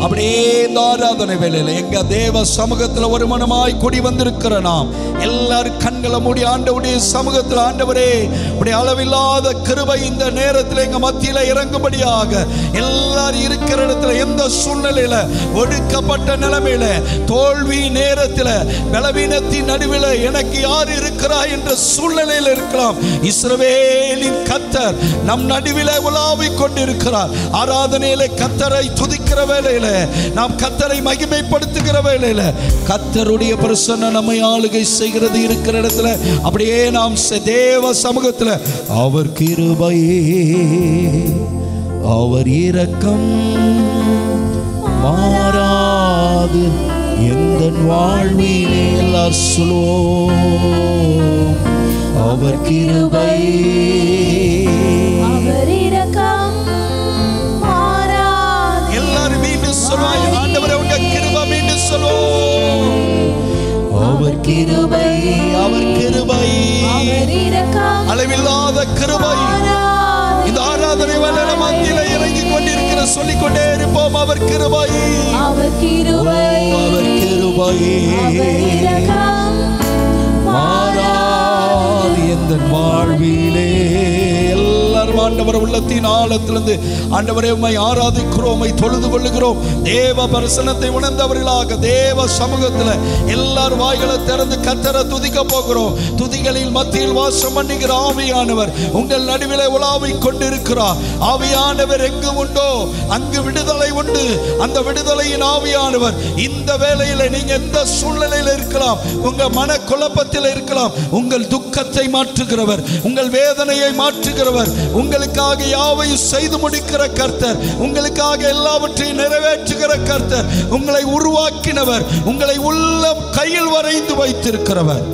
அப்படியே இந்த ஆராதனை வேளையில எங்க தேவ சமூகத்தில் ஒரு மனமாய் கூடி வந்திருக்கிற நாம் எல்லாரும் கண்களை மூடி ஆண்டவருடைய சமூகத்தில், ஆண்டவரே உடைய அளவில்லாத கிருபை இந்த நேரத்தில் எங்க மத்தியில இறங்கும்படியாக, எல்லாரும் இருக்கிற இடத்துல எந்த சூழ்நிலையில, ஒடுக்கப்பட்ட நிலைமையில, தோல்வி நேரத்தில், பலவீனத்தின் நடுவில் எனக்கு யார் இருக்கிறார் என்ற சூழ்நிலையில் இருக்கலாம். இஸ்ரவேலின் கர்த்தர் நம் நடுவில் உலாவிக் கொண்டிருக்கிறார். ஆராதனையில கர்த்தரை துதிக்கிற வேளையில, நாம் கர்த்தரை மகிமைப்படுத்துகிற வேளையில, கர்த்தருடைய பிரசன்னம் நம்மை ஆளுகை செய்கிறது. இருக்கிற இடத்துல அப்படியே நாம் தேவ சமூகத்தில் அவர் கிருபையே, அவர் இரக்கம் மாறாது எந்த வாழ்விலே, எல்லார் சொல்லுவோம், அவர் கிருபை, அவர் இரக்கம் மாறாது. எல்லாரும் மீண்டும் சொல்லுவாங்க, ஆண்டவரே உங்க கிருபை, மீண்டும் சொல்லுவோம், அவர் கிருபை, அவர் கிருபை, அவர் இரக்கம் அளவில்லாத கிருபை. இந்த ஆராதனை வேளையில மத்தியில இறங்கி கொண்டிருக்கிற சொல்லிக்கொண்டே இருப்போம், அவர் கிருபை, அவர் கிருபை, அவர் கிருபை மாறாது எந்த வாழ்விலே. எல்லாரும் ஆண்டவர் உள்ளத்தின் ஆழத்திலிருந்து ஆண்டவரே உம்மை ஆராதிக்கிறோம், உம்மை தொழுது கொள்ளுகிறோம். தேவ பிரசன்னத்தை உணர்ந்தவர்களாக தேவ சமூகத்தில் எல்லாரும் வாய்களை திறந்து கர்த்தரை துதிக்க போகிறோம். துதிகளில் மத்தியில் வாசம் பண்ணுகிற ஆவியானவர் உங்கள் நடுவிலே உலாவிக் கொண்டிருக்கிறார். ஆவியானவர் எங்கு உண்டோ அங்கு விடுதலை உண்டு. அந்த விடுதலையின் ஆவியானவர் இந்த வேளையில் நீங்க எந்த சூழ்நிலையில் இருக்கலாம், உங்க மன குழப்பத்தில் இருக்கலாம், உங்கள் துக்கத்தை மாற்றுகிறவர், உங்கள் வேதனையை மாற்றுகிறவர், உங்களுக்காக யாவையும் செய்து முடிக்கிற கர்த்தர், உங்களுக்காக எல்லாவற்றையும் நிறைவேற்றுகிற கர்த்தர், உங்களை உருவாக்கினவர், உங்களை உள்ள கையில் வரைந்து வைத்திருக்கிறவர்.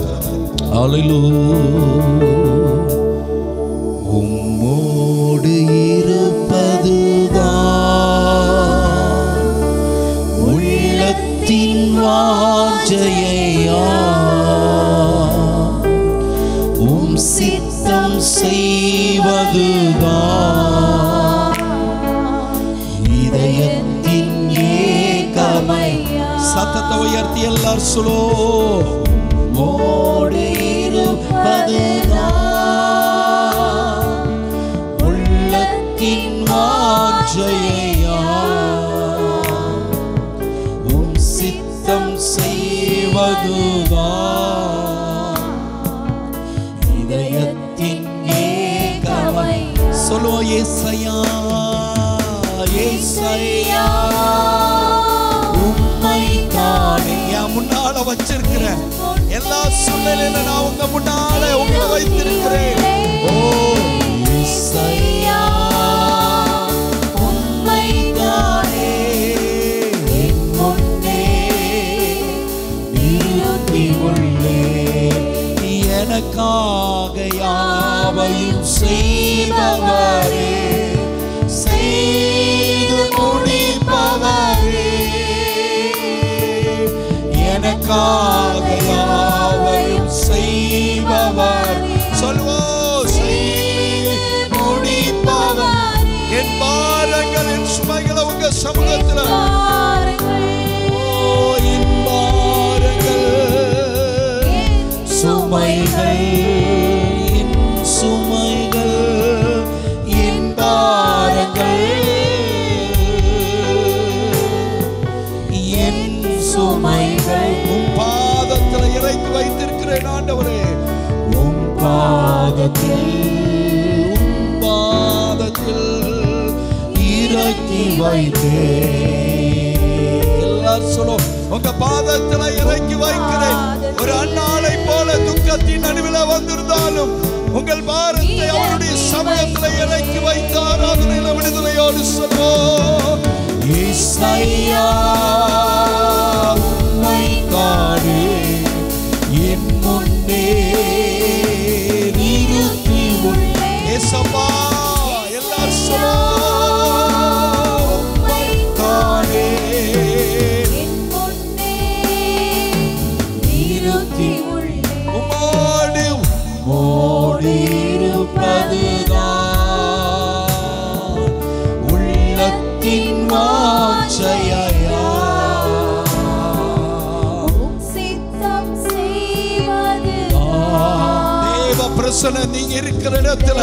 உம்மோடு இருப்பதுதான் வாஞ்சையா உம் சித்தம் செய்வதுதான் இதயத்தின் ஏகமையா. சத்தத்தை உயர்த்தி எல்லாரும் சொல்லோ. ஓடி இருப்பதுதான் உள்ளத்தின் வாஞ்சையா உம் சித்தம் செய்வதுதான் இதயத்தின் ஏகமையா. சொல்லுவோம் ஏசையா ஏசையா உம்மை தானே என் முன்னால வச்சிருக்கிறேன். எல்லா சூழ்நிலையில நான் உங்க முன்னால உங்களை வைத்திருக்கிறேன். ஓ ஏசையா உம்மை தானே என் முன்னே நிறுத்தி உள்ளேன். எனக்காக யாவையும் செய்பவரே செய்து முடிப்பவரே எனக்காக யாவையும் செய்பவர். சொல்வோம் செய்து முடிப்பவர். என் பாரங்கள் என் சுமைகளை உங்க சமூகத்தில் என் பாரங்கள் சுமைகள் என் சுமைகள் என் பாரங்கள் என் சுமைகள் உம் பாதத்தில் இறக்கி வைத்திருக்கிறேன் ஆண்டவரே. உம் பாதத்தில் இறக்கி வைத்தேன். எல்லாரும் சொல்லும் உங்க பாதத்தில் இறக்கி வைக்கிறேன். ஒரு அன்னாளை போல துக்கத்தின் நடுவில் வந்திருந்தாலும் உங்கள் பாரத்தை அவருடைய சமயத்தில் இறக்கி வைத்தார். அதனில விடுதலையோடு சொல்வோம் ஏசையா உம்மை தானே என் முன்னே நிறுத்தி உள்ளேன். ஏசப்பா எல்லாரும் சொல்லுவோம் உம்மை தானே என் முன்னே நிறுத்தி உள்ளேன். உம்மோடு இருப்பதுதான் உள்ளத்தின் வாஞ்சையா பிரசனம். நீங்க இருக்கிற இடத்துல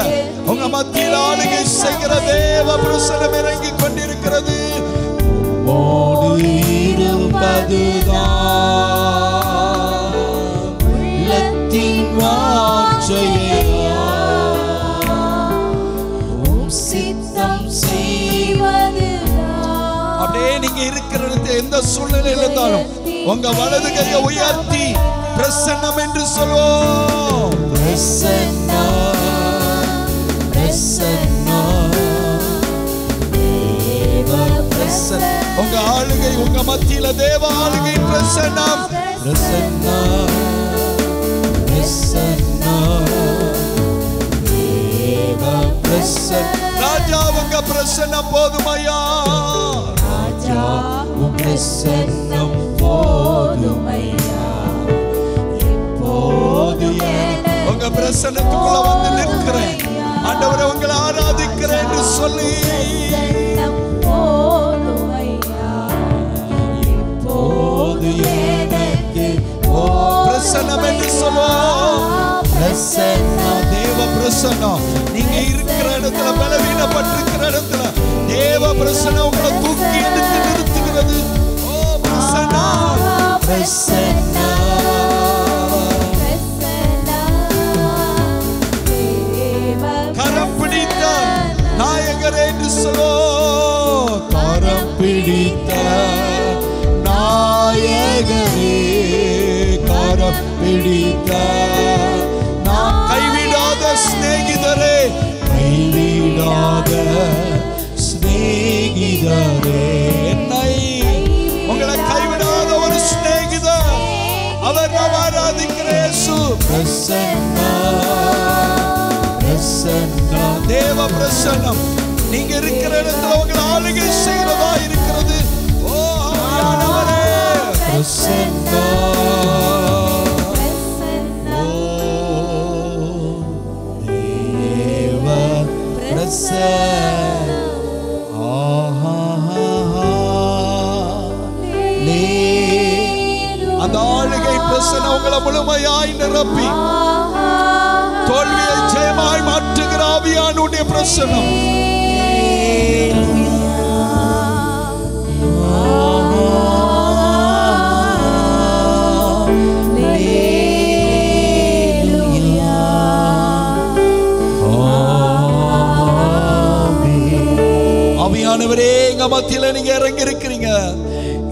உங்க மத்தியில் ஆளுகை செய்கிற தேவ பிரசனம் இறங்கி கொண்டிருக்கிறது. உள்ளத்தின் வாஞ்சையா உம் சித்தம் செய்வதுதான். அப்படியே நீங்க இருக்கிற இடத்துல எந்த சூழ்நிலையில் இருந்தாலும் உங்க வலது கையை உயர்த்தி பிரசன்னம் என்று சொல்வோம். பிரசன்னா பிரசன்னா தேவ பிரசன்னா. உங்க ஆளுகை உங்க மத்தியில தேவ ஆளுகை பிரசன்னம். பிரசன்னா பிரசன்னா தேவ பிரசன்னா. ராஜா உங்க பிரசன்னம் போதுமையா. ராஜா உங்க பிரசன்னம் போதுமையா. உங்க பிரசன்னத்துக்குள்ள வந்து நிற்கிறேன் ஆண்டவரே உங்களை ஆராதிக்கிறேன் என்று சொல்லி பிரசன்னம் என்று சொல்லுவோம். பிரசன்னம் தேவ பிரசன்னம். நீங்க இருக்கிற இடத்துல பலவீனப்பட்டிருக்கிற இடத்துல தேவ பிரசன்னம் உங்களை தூக்கி எடுத்து நிறுத்துகிறது. ஓ பிரசன்னம் பிரசன்னம் நாயகரே என்று சொல்லோ. கரம் பிடித்த நாயகரே கரம் பிடித்த கைவிடாத சிநேகிதரே கைவிடாத சிநேகிதரே. என்னை உங்களை கைவிடாத ஒரு சிநேகிதர் அவர் நாம் ஆராதிக்கிற இயேசு. பிரசன்னா பிரசன்னா தேவ பிரசன்னம். நீங்க இருக்கிற இடத்துல உங்களை ஆளுகை செய்கிறதா இருக்கிறது. ஓ ஆவியானவரே பிரசன்னா அந்த ஆளுகை பிரசன்னம் உங்களை முழுமையாய் நிரப்பி தோல்வியை ஜெயமாய் மாற்றுகிற ஆவியானுடைய பிரசன்னம். ஆவியானவரே, எங்க மத்தியில நீங்க இறங்கி இருக்கிறீங்க.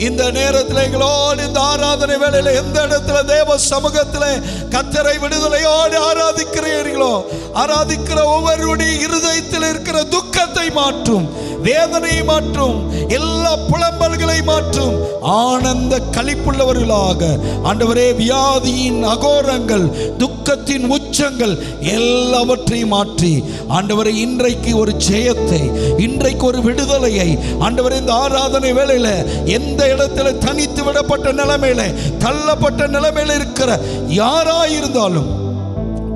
இந்த நேரத்தில் எங்களோடு இந்த ஆராதனை வேளையில எந்த இடத்துல தேவ சமூகத்துல கர்த்தரை விடுதலையோடு ஆராதிக்கிறீர்களோ, ஆராதிக்கிற ஒவ்வொருடைய இருதயத்தில் இருக்கிற துக்கத்தை மாற்றும், வேதனையை மாற்றும், எல்லா புலம்பல்களை மாற்றும், ஆனந்த களிப்புள்ளவர்களாக ஆண்டவரே வியாதியின் அகோரங்கள், துக்கத்தின் உச்சங்கள் எல்லாவற்றையும் மாற்றி ஆண்டவரே இன்றைக்கு ஒரு ஜெயத்தை, இன்றைக்கு ஒரு விடுதலையை ஆண்டவரே இந்த ஆராதனை வேளையில எந்த இடத்துல தனித்து விடப்பட்ட நிலைமையில, தள்ளப்பட்ட நிலைமையில இருக்கிற யாராயிருந்தாலும்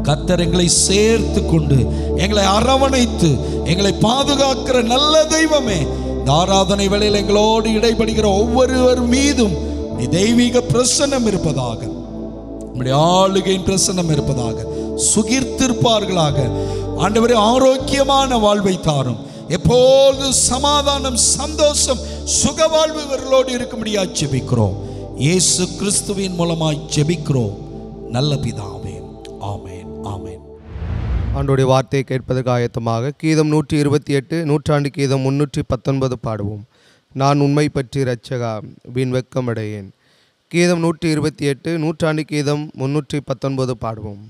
கர்த்தர் எங்களை சேர்த்து கொண்டு எங்களை அரவணைத்து எங்களை பாதுகாக்கிற நல்ல தெய்வமே, இந்த ஆராதனை வேளையில் எங்களோடு இடைபடுகிற ஒவ்வொருவர் மீதும் தெய்வீக பிரசன்னம் இருப்பதாக, நம்முடைய ஆளுகையின் பிரசன்னம் இருப்பதாக, சுகிர்த்திருப்பார்களாக. ஆண்டவரே, ஆரோக்கியமான வாழ்வை தாரும். எப்போது சமாதானம், சந்தோஷம், சுகவாழ்வு இவர்களோடு இருக்கும்படியா ஜெபிக்கிறோம். இயேசு கிறிஸ்துவின் மூலமாய் ஜெபிக்கிறோம் நல்ல பிதாவே, ஆமென், ஆமென். ஆண்டோடைய வார்த்தையை கேட்பதற்கு ஆயத்தமாக கீதம் 128 நூற்றாண்டு கீதம் 319 பாடுவோம். நான் உண்மை பற்றி இரட்சகா வீண் வெட்கமடையேன். கீதம் 128 நூற்றாண்டு கீதம் 319 பாடுவோம்.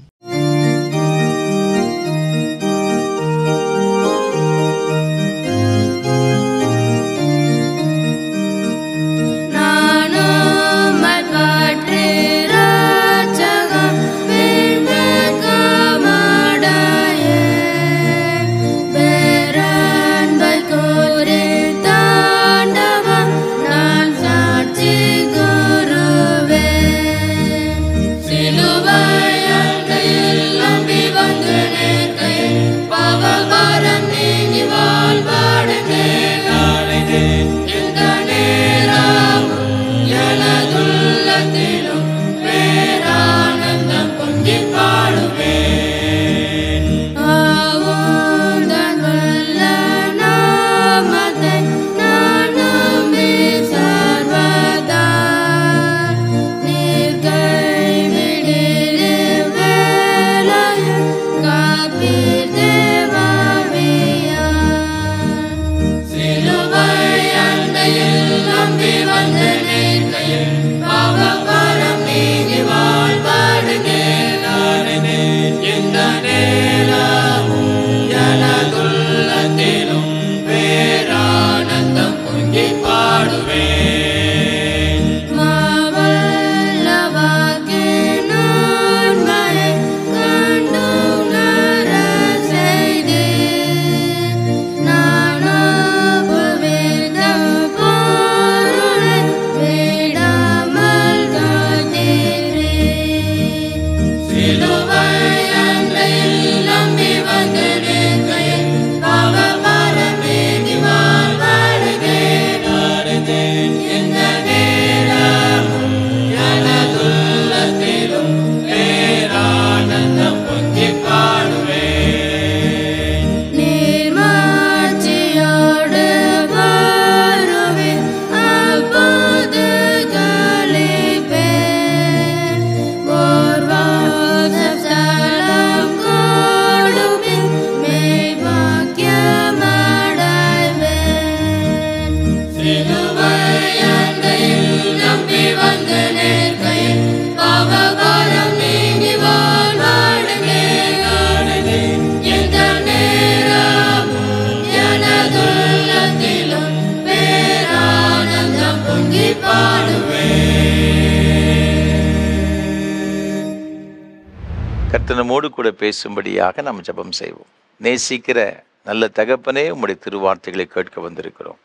நம்மோடு கூட பேசும்படியாக நாம் ஜெபம் செய்வோம். நேசிக்கிற நல்ல தகப்பனே, உம்முடைய திருவார்த்தைகளை கேட்க வந்திருக்கிறோம்.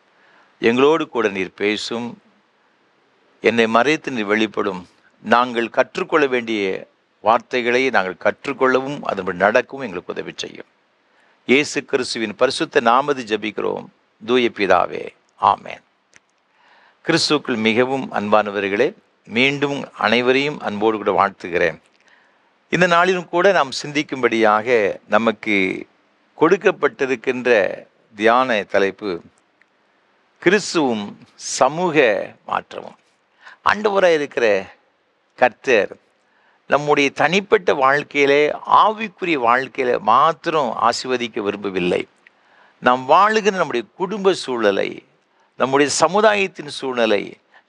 எங்களோடு கூட நீர் பேசும், என்னை மறைத்து நீர் வெளிப்படும். நாங்கள் கற்றுக்கொள்ள வேண்டிய வார்த்தைகளை நாங்கள் கற்றுக்கொள்ளவும் அதன்படி நடக்கவும் எங்களுக்கு உதவி செய்யும். இயேசு கிறிஸ்துவின் பரிசுத்த நாமத்தில் ஜெபிக்கிறோம் தூய பிதாவே, ஆமென். கிறிஸ்துவுக்குள் மிகவும் அன்பானவர்களே, மீண்டும் அனைவரையும் அன்போடு கூட வாழ்த்துகிறேன். இந்த நாளிலும் கூட நாம் சிந்திக்கும்படியாக நமக்கு கொடுக்கப்பட்டிருக்கின்ற தியான தலைப்பு கிறிஸ்துவும் சமூக மாற்றமும். ஆண்டவராக இருக்கிற கர்த்தர் நம்முடைய தனிப்பட்ட வாழ்க்கையிலே, ஆவிக்குரிய வாழ்க்கையில மாத்திரம் ஆசீர்வதிக்க விரும்பவில்லை. நாம் வாழுகிற நம்முடைய குடும்ப சூழலை, நம்முடைய சமுதாயத்தின் சூழ்நிலை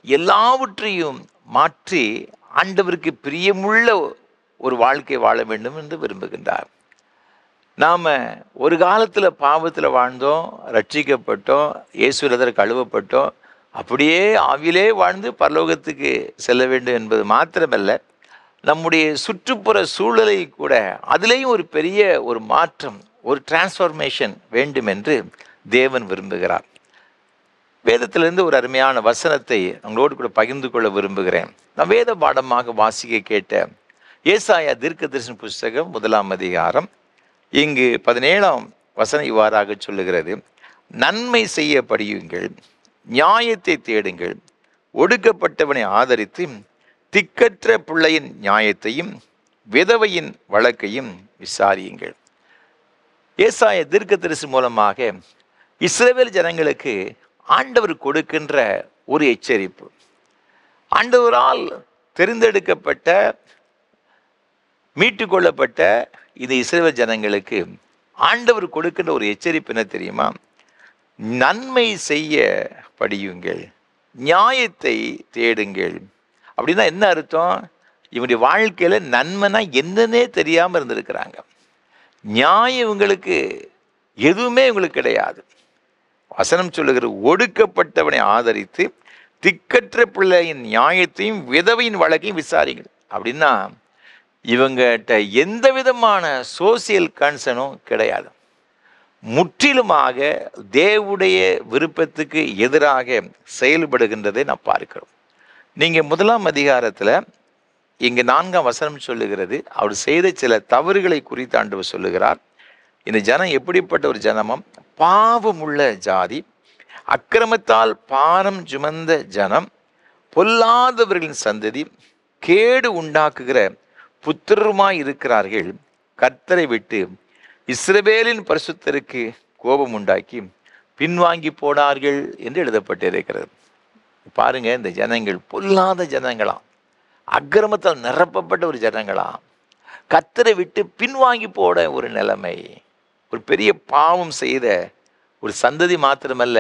எல்லாவற்றையும் மாற்றி ஆண்டவருக்கு பிரியமுள்ள ஒரு வாழ்க்கை வாழ வேண்டும் என்று விரும்புகின்றார். நாம் ஒரு காலத்தில் பாவத்தில் வாழ்ந்தோம், ரட்சிக்கப்பட்டோம், இயேசுவின் கழுவப்பட்டோம், அப்படியே ஆவிலே வாழ்ந்து பரலோகத்துக்கு செல்ல வேண்டும் என்பது மாத்திரமல்ல, நம்முடைய சுற்றுப்புற சூழலை கூட அதிலேயும் ஒரு பெரிய ஒரு மாற்றம், ஒரு டிரான்ஸ்ஃபர்மேஷன் வேண்டும் என்று தேவன் விரும்புகிறார். வேதத்திலிருந்து ஒரு அருமையான வசனத்தை உங்களோடு கூட பகிர்ந்து கொள்ள விரும்புகிறேன். நான் வேத பாடமாக வாசிக்க கேட்ட ஏசாயா தீர்க்கதரிசன புஸ்தகம் 1ஆம் அதிகாரம் இங்கு 17ஆம் வசனம் இவ்வாறாக சொல்லுகிறது: நன்மை செய்ய படியுங்கள், நியாயத்தை தேடுங்கள், ஒடுக்கப்பட்டவனை ஆதரித்து திக்கற்ற பிள்ளையின் நியாயத்தையும் விதவையின் வழக்கையும் விசாரியுங்கள். ஏசாயா தீர்க்கதரிசி மூலமாக இஸ்ரவேல் ஜனங்களுக்கு ஆண்டவர் கொடுக்கின்ற ஒரு எச்சரிப்பு. ஆண்டவரால் தெரிந்தெடுக்கப்பட்ட, மீட்டு கொள்ளப்பட்ட இந்த இஸ்ரவேல் ஜனங்களுக்கு ஆண்டவர் கொடுக்கின்ற ஒரு எச்சரிப்பு என்ன தெரியுமா? நன்மை செய்ய படியுங்கள், நியாயத்தை தேடுங்கள். அப்படின்னா என்ன அர்த்தம்? இவங்களுடைய வாழ்க்கையில் நன்மைனா என்னன்னே தெரியாமல் இருந்திருக்கிறாங்க. நியாயம் இவங்களுக்கு எதுவுமே இவங்களுக்கு கிடையாது. வசனம் சொல்லுகிற ஒடுக்கப்பட்டவனை ஆதரித்து திக்கற்ற பிள்ளையின் நியாயத்தையும் விதவையின் வழக்கையும் விசாரிங்கள். அப்படின்னா இவங்கிட்ட எந்த விதமான சோசியல் கன்சர்னும் கிடையாது. முற்றிலுமாக தேவனுடைய விருப்பத்துக்கு எதிராக செயல்படுகின்றதை நான் பார்க்கிறோம். நீங்கள் 1ஆம் அதிகாரத்தில் இங்கே 4ஆம் வசனம் சொல்லுகிறது, அவர் செய்த சில தவறுகளை குறித்து ஆண்டவர் சொல்லுகிறார். இந்த ஜனம் எப்படிப்பட்ட ஒரு ஜனமும், பாவமுள்ள ஜாதி, அக்கிரமத்தால் பாரம் சுமந்த ஜனம், பொல்லாதவர்களின் சந்ததி, கேடு உண்டாக்குகிற புத்திரருமாய் இருக்கிறார்கள். கர்த்தரை விட்டு இஸ்ரவேலின் பரிசுத்தருக்கு கோபம் உண்டாக்கி பின்வாங்கி போனார்கள் என்று எழுதப்பட்டிருக்கிறது. பாருங்க, இந்த ஜனங்கள் பொல்லாத ஜனங்களாம், அக்கிரமத்தால் நிரப்பப்பட்ட ஒரு ஜனங்களாம், கர்த்தரை விட்டு பின்வாங்கி போட ஒரு நிலைமை, ஒரு பெரிய பாவம் செய்த ஒரு சந்ததி மாத்திரமல்ல,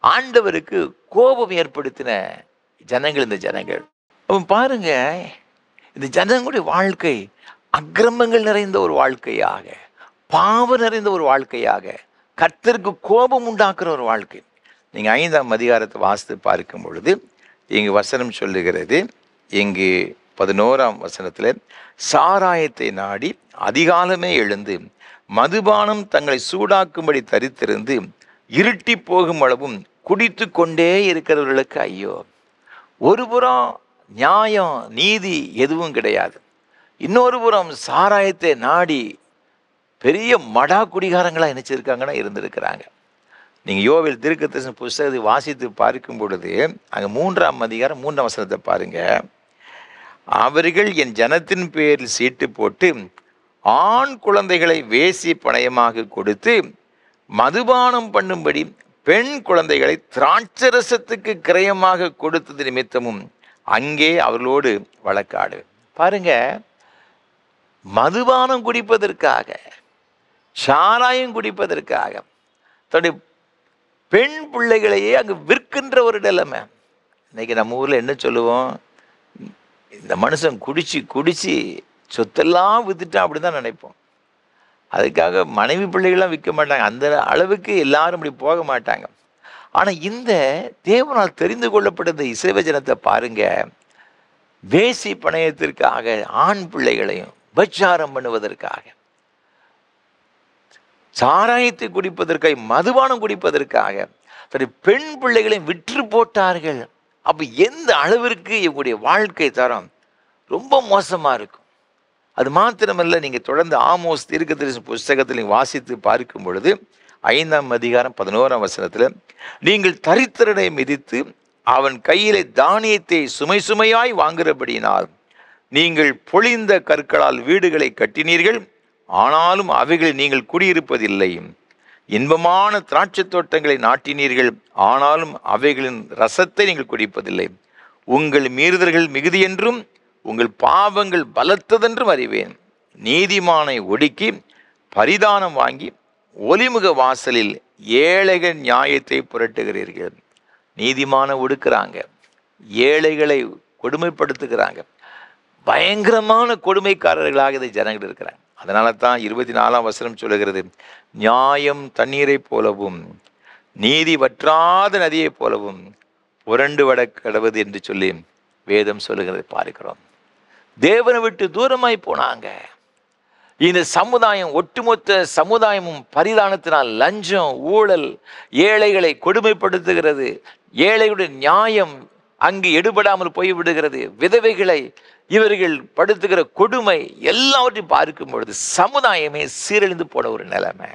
ஆண்டவருக்கு கோபம் ஏற்படுத்தின ஜனங்கள் இந்த ஜனங்கள். அப்போ பாருங்க, இந்த ஜனங்களுடைய வாழ்க்கை அக்கிரமங்கள் நிறைந்த ஒரு வாழ்க்கையாக, பாவம் நிறைந்த ஒரு வாழ்க்கையாக, கர்த்தருக்கு கோபம் உண்டாக்குற ஒரு வாழ்க்கை. நீங்கள் 5ஆம் அதிகாரத்தை வாசித்து பார்க்கும் பொழுது இங்கு வசனம் சொல்லுகிறது, இங்கு 11ஆம் வசனத்தில், சாராயத்தை நாடி அதிகாலமே எழுந்து மதுபானம் தங்களை சூடாக்கும்படி தரித்திருந்து இருட்டி போகும் அளவும் குடித்து கொண்டே இருக்கிறவர்களுக்கு ஐயோ. ஒரு புறம் நியாயம் நீதி எதுவும் கிடையாது, இன்னொரு புறம் சாராயத்தை நாடி பெரிய மடா குடிகாரங்களாக நினைச்சிருக்காங்கன்னா இருந்திருக்கிறாங்க. நீங்கள் யோவேல் தீர்க்கதரிசன புஸ்தகத்தை வாசித்து பார்க்கும் பொழுது அங்கே 3ஆம் அதிகாரம் 3ஆம் வசனத்தை பாருங்க. அவர்கள் என் ஜனத்தின் பேரில் சீட்டு போட்டு ஆண் குழந்தைகளை வேசி பணயமாக கொடுத்து மதுபானம் பண்ணும்படி பெண் குழந்தைகளை திராட்சரசத்துக்கு கிரயமாக கொடுத்தது நிமித்தமும் அங்கே அவர்களோடு வழக்காடு. பாருங்க, மதுபானம் குடிப்பதற்காக, சாராயம் குடிப்பதற்காக தன்னுடைய பெண் பிள்ளைகளையே அங்கு விற்கின்ற ஒரு நிலைமை. இன்னைக்கு நம்ம ஊரில் என்ன சொல்லுவோம்? இந்த மனுஷன் குடிச்சு சொத்தெல்லாம் வித்துட்டான் அப்படி தான் நினைப்போம். அதுக்காக மனைவி பிள்ளைகள்லாம் விற்க மாட்டாங்க, அந்த அளவுக்கு எல்லாரும் அப்படி போக மாட்டாங்க. ஆனால் இந்த தேவனால் தெரிந்து கொள்ளப்பட்ட இஸ்ரவேல் ஜனத்தை பாருங்க, வேசி பணயத்திற்காக ஆண் பிள்ளைகளையும் பச்சாரம் பண்ணுவதற்காக, சாராயத்தை குடிப்பதற்காக, மதுபானம் குடிப்பதற்காக தன்னுடைய பெண் பிள்ளைகளையும் விற்று போட்டார்கள். அப்போ எந்த அளவிற்கு இவங்களுடைய வாழ்க்கை தரம் ரொம்ப மோசமாக இருக்கும். அது மாத்திரமல்ல, நீங்கள் தொடர்ந்து ஆமோஸ் தீர்க்கதரிசன புஸ்தகத்தில் நீங்கள் வாசித்து பார்க்கும் பொழுது 5ஆம் அதிகாரம் 11ஆம் வசனத்தில், நீங்கள் தரித்திரனை மிதித்து அவன் கையிலே தானியத்தை சுமை சுமையாய் வாங்குகிறபடியினால் நீங்கள் பொழிந்த கற்களால் வீடுகளை கட்டினீர்கள், ஆனாலும் அவைகளில் நீங்கள் குடியிருப்பதில்லை. இன்பமான திராட்சை தோட்டங்களை நாட்டினீர்கள், ஆனாலும் அவைகளின் ரசத்தை நீங்கள் குடிப்பதில்லை. உங்கள் மீறுதல்கள் மிகுதி என்றும் உங்கள் பாவங்கள் பலத்ததென்றும் அறிவேன். நீதிமானை ஒடுக்கி பரிதானம் வாங்கி ஒலிமுக வாசலில் ஏழைகள் நியாயத்தை புரட்டுகிறீர்கள். நீதிமான ஒடுக்குறாங்க, ஏழைகளை கொடுமைப்படுத்துகிறாங்க. பயங்கரமான கொடுமைக்காரர்களாக இந்த ஜனங்கள் இருக்கிறாங்க. அதனால தான் 24ஆம் வசனம் சொல்லுகிறது, நியாயம் தண்ணீரை போலவும் நீதி வற்றாத நதியை போலவும் புரண்டு வட கடவுது என்று சொல்லி வேதம் சொல்லுகிறதை பார்க்கிறோம். தேவனை விட்டு தூரமாய் போனாங்க. இந்த சமுதாயம், ஒட்டுமொத்த சமுதாயமும் பரிதானத்தினால் லஞ்சம், ஊழல், ஏழைகளை கொடுமைப்படுத்துகிறது. ஏழைகளுடைய நியாயம் அங்கு எடுபடாமல் போய்விடுகிறது. விதவைகளை இவர்கள் படுத்துகிற கொடுமை எல்லாவற்றையும் பார்க்கும் பொழுது சமுதாயமே சீரழிந்து போன ஒரு நிலைமை.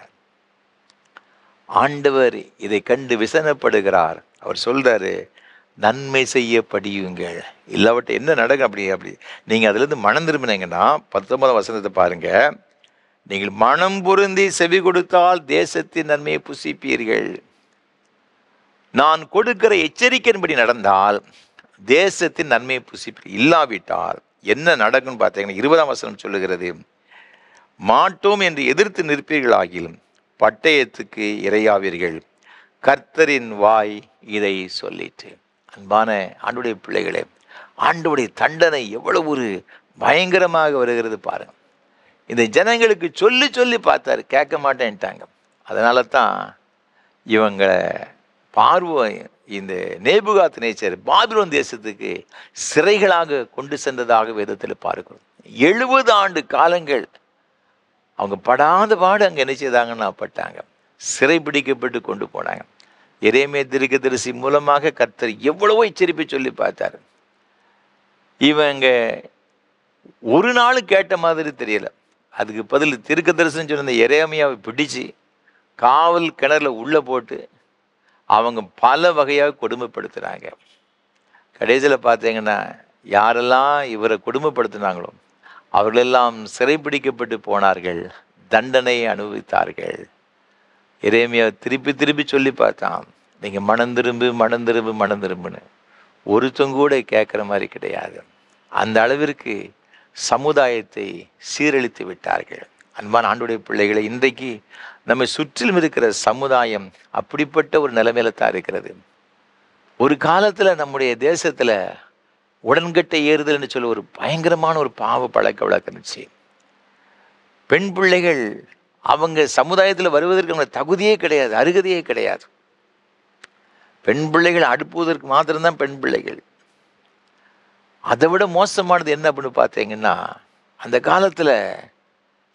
ஆண்டவர் இதை கண்டு விசனப்படுகிறார். அவர் சொல்றாரு, நன்மை செய்ய படியுங்கள், இல்லாவற்றை என்ன நடக்கும் அப்படி நீங்கள் அதிலிருந்து மனம் திரும்பினீங்கன்னா 19ஆம் வசனத்தை பாருங்க. நீங்கள் மனம் பொருந்தி செவி கொடுத்தால் தேசத்தின் நன்மையை புசிப்பீர்கள். நான் கொடுக்கிற எச்சரிக்கையின்படி நடந்தால் தேசத்தின் நன்மையை புசிப்பீர்கள். இல்லாவிட்டால் என்ன நடக்கும்னு பார்த்தீங்கன்னா 20ஆம் வசனம் சொல்லுகிறது, மாட்டோம் என்று எதிர்த்து நிற்பீர்களாகிலும் பட்டயத்துக்கு இரையாவீர்கள், கர்த்தரின் வாய் இதை சொல்லிட்டு. அன்பான ஆண்டுடைய பிள்ளைகளே, ஆண்டுடைய தண்டனை எவ்வளவு ஒரு பயங்கரமாக வருகிறது பாருங்க. இந்த ஜனங்களுக்கு சொல்லி சொல்லி பார்த்தாரு, கேட்க மாட்டேன்ட்டாங்க. அதனால தான் இவங்க பார்வை இந்த நேபுகாத்நேச்சர் பாபிலோன் தேசத்துக்கு சிறைகளாக கொண்டு சென்றதாக வேதத்தில் பார்க்கிறோம். 70 ஆண்டு காலங்கள் அவங்க படாத பாடு அங்கே என்ன செய்தாங்கன்னா பட்டாங்க, சிறை பிடிக்கப்பட்டு கொண்டு போனாங்க. எரேமியா தீர்க்கதரிசி மூலமாக கர்த்தர் எவ்வளவோ எச்சரிப்பை சொல்லி பார்த்தாரு. இவங்க ஒரு நாள் கேட்ட மாதிரி தெரியல. அதுக்கு பதில் தீர்க்கதரிசனம் சொன்ன எரேமியாவை பிடிச்சு காவல் கிணறுல உள்ளே போட்டு அவங்க பல வகையாக கொடுமைப்படுத்துகிறாங்க. கடைசியில் பார்த்தீங்கன்னா யாரெல்லாம் இவரை கொடுமைப்படுத்தினாங்களோ அவர்களெல்லாம் சிறைப்பிடிக்கப்பட்டு போனார்கள், தண்டனை அனுபவித்தார்கள். எரேமியா திருப்பி திருப்பி சொல்லி பார்த்தான், நீங்கள் மனம் திரும்புன்னு. ஒருத்தங்க கூட கேட்குற மாதிரி கிடையாது. அந்த அளவிற்கு சமுதாயத்தை சீரழித்து விட்டார்கள். அன்பான ஆண்டுடைய பிள்ளைகளை, இன்றைக்கு நம்மை சுற்றிலும் இருக்கிற சமுதாயம் அப்படிப்பட்ட ஒரு நிலைமையில தான் இருக்கிறது. ஒரு காலத்தில் நம்முடைய தேசத்தில் உடன்கட்டை ஏறுதல்னு சொல்லி ஒரு பயங்கரமான ஒரு பாவ பழக்க வழக்கம் இருந்துச்சு. பெண் பிள்ளைகள் அவங்க சமுதாயத்தில் வருவதற்கு அவங்க தகுதியே கிடையாது, அருகதையே கிடையாது. பெண் பிள்ளைகள் அடுப்புவதற்கு மாத்திரம்தான் பெண் பிள்ளைகள். அதை விட மோசமானது என்ன அப்படின்னு பார்த்தீங்கன்னா, அந்த காலத்தில்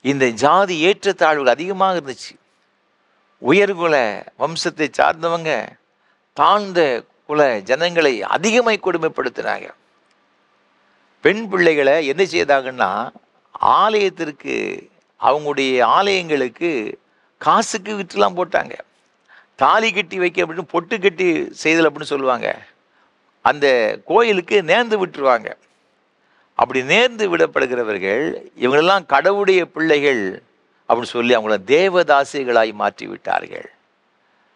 இந்த ஜாதி ஏற்றத்தாழ்வுகள் அதிகமாக இருந்துச்சு. உயர்குல வம்சத்தை சார்ந்தவங்க தாழ்ந்த குல ஜனங்களை அதிகமாய் கொடுமைப்படுத்தினாங்க. பெண் பிள்ளைகளை என்ன செய்தாங்கன்னா, ஆலயத்திற்கு அவங்களுடைய ஆலயங்களுக்கு காசுக்கு விற்றுலாம் போட்டாங்க. தாலி கட்டி வைக்க அப்படின்னு பொட்டு கட்டி செய்தல் அப்படின்னு சொல்லுவாங்க. அந்த கோயிலுக்கு நேர்ந்து விட்டுருவாங்க. அப்படி நேர்ந்து விடப்படுகிறவர்கள் இவங்களெல்லாம் கடவுளுடைய பிள்ளைகள் அப்படின்னு சொல்லி அவங்கள தேவதாசிகளாய் மாற்றி விட்டார்கள்.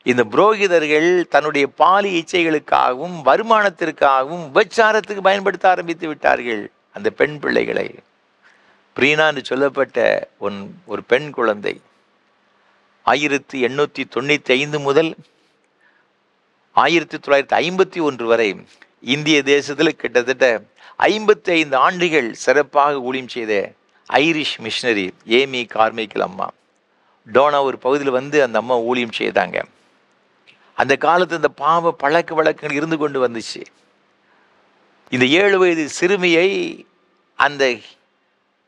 இந்த புரோகிதர்கள் தன்னுடைய பாலி இச்சைகளுக்காகவும் வருமானத்திற்காகவும் உபச்சாரத்துக்கு பயன்படுத்த ஆரம்பித்து விட்டார்கள் அந்த பெண் பிள்ளைகளை. பிரீனா என்று சொல்லப்பட்ட ஒரு பெண் குழந்தை 1895 முதல் 1951 வரை இந்திய தேசத்தில் கிட்டத்தட்ட 55 ஆண்டுகள் சிறப்பாக ஊழியம் செய்த ஐரிஷ் மிஷனரி ஏமி கார்மைக்கல் அம்மா டோனா ஒரு பகுதியில் வந்து அந்த அம்மா ஊழியம் செய்தாங்க. அந்த காலத்து இந்த பாவ பழக்க வழக்கங்கள் இருந்து கொண்டு வந்துச்சு. இந்த 7 வயது சிறுமியை அந்த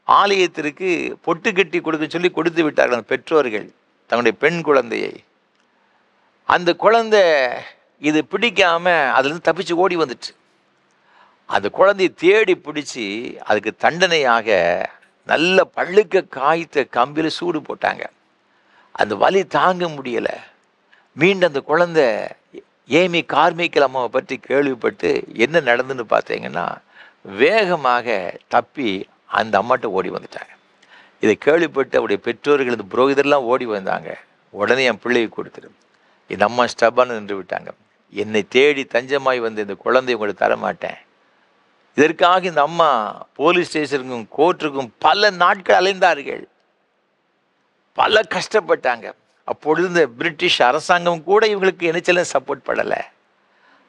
ஆலயத்திற்கு பொட்டு கட்டி கொடுக்க சொல்லி கொடுத்து விட்டார்கள் அந்த பெற்றோர்கள் தன்னுடைய பெண் குழந்தையை. அந்த குழந்தை இது பிடிக்காம அதுலேருந்து தப்பிச்சு ஓடி வந்துட்டு அந்த குழந்தையை தேடி பிடிச்சி அதுக்கு தண்டனையாக நல்ல பழுக்க காய்த்த கம்பியில் சூடு போட்டாங்க. அந்த வலி தாங்க முடியலை. மீண்டும் அந்த குழந்தை ஏமி கார்மிக்கல் அம்மாவை பற்றி கேள்விப்பட்டு என்ன நடந்துன்னு பார்த்தீங்கன்னா வேகமாக தப்பி அந்த அம்மாட்ட ஓடி வந்துட்டாங்க. இதை கேள்விப்பட்டு அவருடைய பெற்றோர்கள் இந்த புரோகிதர்லாம் ஓடி வந்தாங்க. உடனே என் பிள்ளையை கொடுத்துரு. இந்த அம்மா ஸ்டப்பான்னு நின்று விட்டாங்க. என்னை தேடி தஞ்சமாய் வந்து இந்த குழந்தைய உங்களுக்கு தரமாட்டேன். இதற்காக இந்த அம்மா போலீஸ் ஸ்டேஷனுக்கும் கோர்ட்டுக்கும் பல நாட்கள் அலைந்தார்கள், பல கஷ்டப்பட்டாங்க. அப்பொழுது இந்த பிரிட்டிஷ் அரசாங்கம் கூட இவங்களுக்கு இணைச்சலும் சப்போர்ட் பண்ணலை.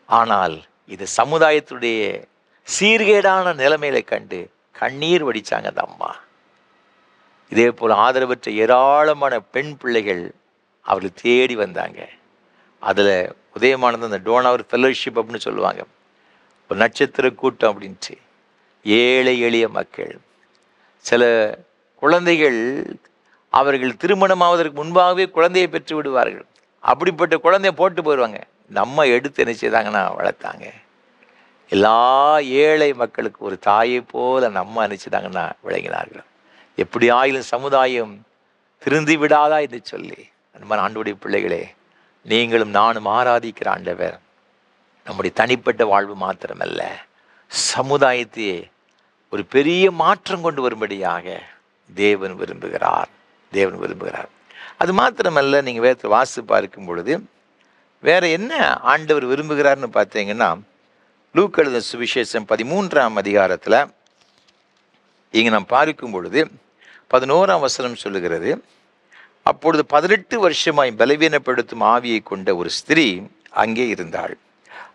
ஆனால் இது சமுதாயத்துடைய சீர்கேடான நிலைமையில கண்டு கண்ணீர் வடித்தாங்க அந்த அம்மா. இதே போல் ஆதரவற்ற ஏராளமான பெண் பிள்ளைகள் அவர்கள் தேடி வந்தாங்க. அதில் உதயமானது அந்த டோனாவர் ஃபெல்லோஷிப் அப்படின்னு சொல்லுவாங்க, ஒரு நட்சத்திர கூட்டம் அப்படின்ட்டு. ஏழை எளிய மக்கள், சில குழந்தைகள் அவர்கள் திருமணமாவதற்கு முன்பாகவே குழந்தையை பெற்று விடுவார்கள். அப்படிப்பட்ட குழந்தைய போட்டு போயிடுவாங்க. நம்ம எடுத்து என்ன செய்தாங்கன்னா வளர்த்தாங்க. எல்லா ஏழை மக்களுக்கு ஒரு தாயை போல நம்ம நினைச்சுதாங்கன்னா விளங்கினார்கள். எப்படி ஆயிலும் சமுதாயம் திருந்தி விடாதா என்று சொல்லி நம்ம ஆண்டவருடைய பிள்ளைகளே, நீங்களும் நானும் ஆராதிக்கிற ஆண்டவர் நம்முடைய தனிப்பட்ட வாழ்வு மாத்திரமல்ல, சமுதாயத்தையே ஒரு பெரிய மாற்றம் கொண்டு வரும்படியாக தேவன் விரும்புகிறார். அது மாத்திரமல்ல, நீங்கள் வேறு வாசித்து பார்க்கும் பொழுது வேற என்ன ஆண்டவர் விரும்புகிறார்னு பார்த்தீங்கன்னா, லூக்கா எழுதின சுவிசேஷம் 13ஆம் அதிகாரத்தில் இங்கே நாம் பார்க்கும் பொழுது 11ஆம் வசனம் சொல்லுகிறது, அப்பொழுது 18 வருஷமாய் பலவீனப்படுத்தும் ஆவியை கொண்ட ஒரு ஸ்திரீ அங்கே இருந்தாள்.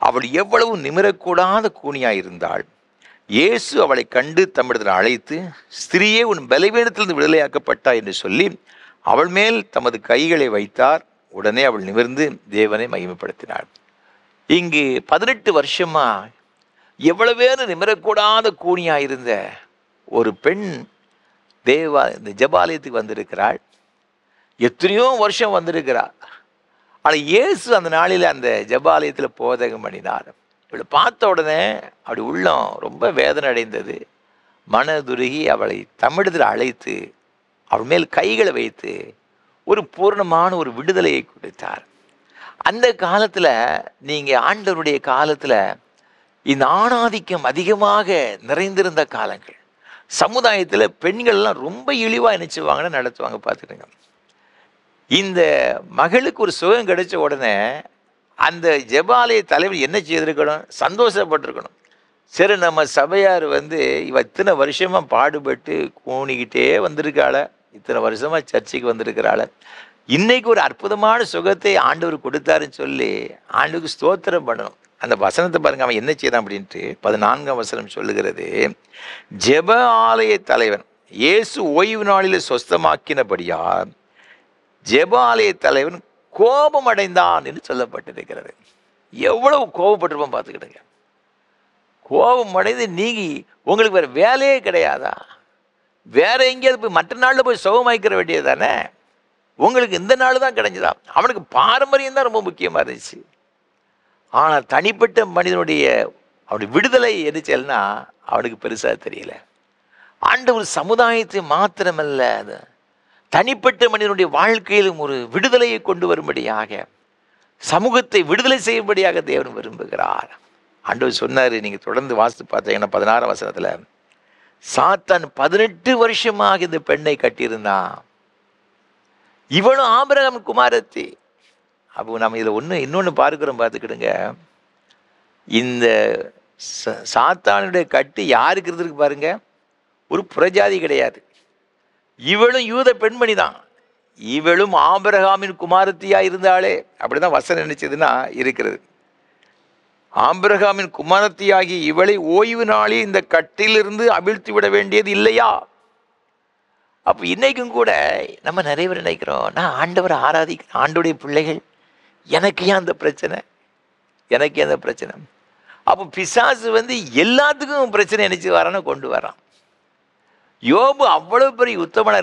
அவள் எவ்வளவு நிமிரக்கூடாத கூனியாயிருந்தாள். இயேசு அவளை கண்டு தம்மிடத்தில் அழைத்து, ஸ்திரீயே, உன் பலவீனத்திலிருந்து விடுதலையாக்கப்பட்டாய் என்று சொல்லி அவள் மேல் தமது கைகளை வைத்தார். உடனே அவள் நிமிர்ந்து தேவனை மகிமைப்படுத்தினாள். இங்கு 18 வருஷமா எவ்வளவேறு நிமிரக்கூடாத கூனியாயிருந்த ஒரு பெண் இந்த ஜெபாலயத்துக்கு வந்திருக்கிறாள். எத்தனையோ வருஷம் வந்திருக்கிறாள். ஆனால் இயேசு அந்த நாளில் அந்த ஜெபாலயத்தில் போதகம் பண்ணினார். இவளை பார்த்த உடனே அப்படி உள்ளம் ரொம்ப வேதனை அடைந்தது. மனதுருகி அவளை தம்மிடத்தில் அழைத்து அவள் மேல் கைகளை வைத்து ஒரு பூர்ணமான ஒரு விடுதலையை கொடுத்தார். அந்த காலத்தில், நீங்கள் ஆண்டவருடைய காலத்தில் இந்த ஆணாதிக்கம் அதிகமாக நிறைந்திருந்த காலங்கள். சமுதாயத்தில் பெண்கள்லாம் ரொம்ப இழிவாக நினைச்சுவாங்கன்னு நடத்துவாங்க. பார்த்துடுங்க, இந்த மகளுக்கு ஒரு சுகம் கிடைச்ச உடனே அந்த ஜெபாலய தலைவர் என்ன செய்திருக்கணும்? சந்தோஷப்பட்டிருக்கணும். சரி, நம்ம சபையார் இவ இத்தனை வருஷமாக பாடுபட்டு கூணிக்கிட்டே வந்திருக்காள, இத்தனை வருஷமாக சர்ச்சைக்கு வந்திருக்கிறாள், இன்னைக்கு ஒரு அற்புதமான சுகத்தை ஆண்டவர் கொடுத்தாருன்னு சொல்லி ஆண்டவருக்கு ஸ்தோத்திரம் பண்ணணும். அந்த வசனத்தை பாருங்க, அவன் என்ன செய்தான் அப்படின்ட்டு 14ஆம் வசனம் சொல்லுகிறது, ஜெப ஆலய தலைவன் இயேசு ஓய்வு நாளில் சொஸ்தமாக்கினபடியா ஜெப ஆலய தலைவன் கோபம் அடைந்தான் என்று சொல்லப்பட்டிருக்கிறது. எவ்வளவு கோபப்பட்டிருப்போம் பார்த்துக்கிடுங்க. கோபம் அடைந்து நீங்கி உங்களுக்கு வேறு வேலையே கிடையாதா? வேற எங்கேயாவது போய் மற்ற நாளில் போய் சுகமாய்க்கிற வேண்டியது தானே? உங்களுக்கு இந்த நாள் தான் கிடைஞ்சதா? அவனுக்கு பாரம்பரியம் தான் ரொம்ப முக்கியமாக இருந்துச்சு. ஆனால் தனிப்பட்ட மனிதனுடைய அவனுடைய விடுதலை எரிச்சல்னா அவனுக்கு பெருசாக தெரியல. ஆண்டவர் சமுதாயத்தை மாத்திரமல்ல, அது தனிப்பட்ட மனிதனுடைய வாழ்க்கையிலும் ஒரு விடுதலையை கொண்டு வரும்படியாக, சமூகத்தை விடுதலை செய்யும்படியாக தேவன் விரும்புகிறார். ஆண்டவர் சொன்னார், நீங்கள் தொடர்ந்து வாசித்து பார்த்தீங்கன்னா 16ஆம் வசனத்தில், சாத்தான் 18 வருஷமாக இந்த பெண்ணை கட்டியிருந்தான். இவனும் ஆபிரகாம் குமாரத்தி. அப்போ நம்ம இதில் இன்னொன்று பார்க்குறோம், பார்த்துக்கிடுங்க. இந்த சாத்தானுடைய கட்டு யாருக்கு இருந்திருக்கு பாருங்க, ஒரு புறஜாதி கிடையாது. இவளும் யூத பெண்மணி தான். இவளும் ஆபிரகாமின் குமாரத்தியா இருந்தாளே, அப்படிதான் வசனம் நினைச்சதுன்னா இருக்கிறது. ஆபிரகாமின் குமாரத்தியாகி இவளை ஓய்வு நாளில் இந்த கட்டிலிருந்து அவிழ்த்து விட வேண்டியது இல்லையா? அப்போ இன்னைக்கும் கூட நம்ம நிறைய பேர் நினைக்கிறோம், நான் ஆண்டவரை ஆராதிக்கிறேன், ஆண்டோடைய பிள்ளைகள், எனக்கு ஏன் அந்த பிரச்சனை? அப்போ பிசாசு எல்லாத்துக்கும் பிரச்சனை நினைச்சு வரான்னு கொண்டு வரான். யோபு அவ்வளவு பெரிய உத்தமனாக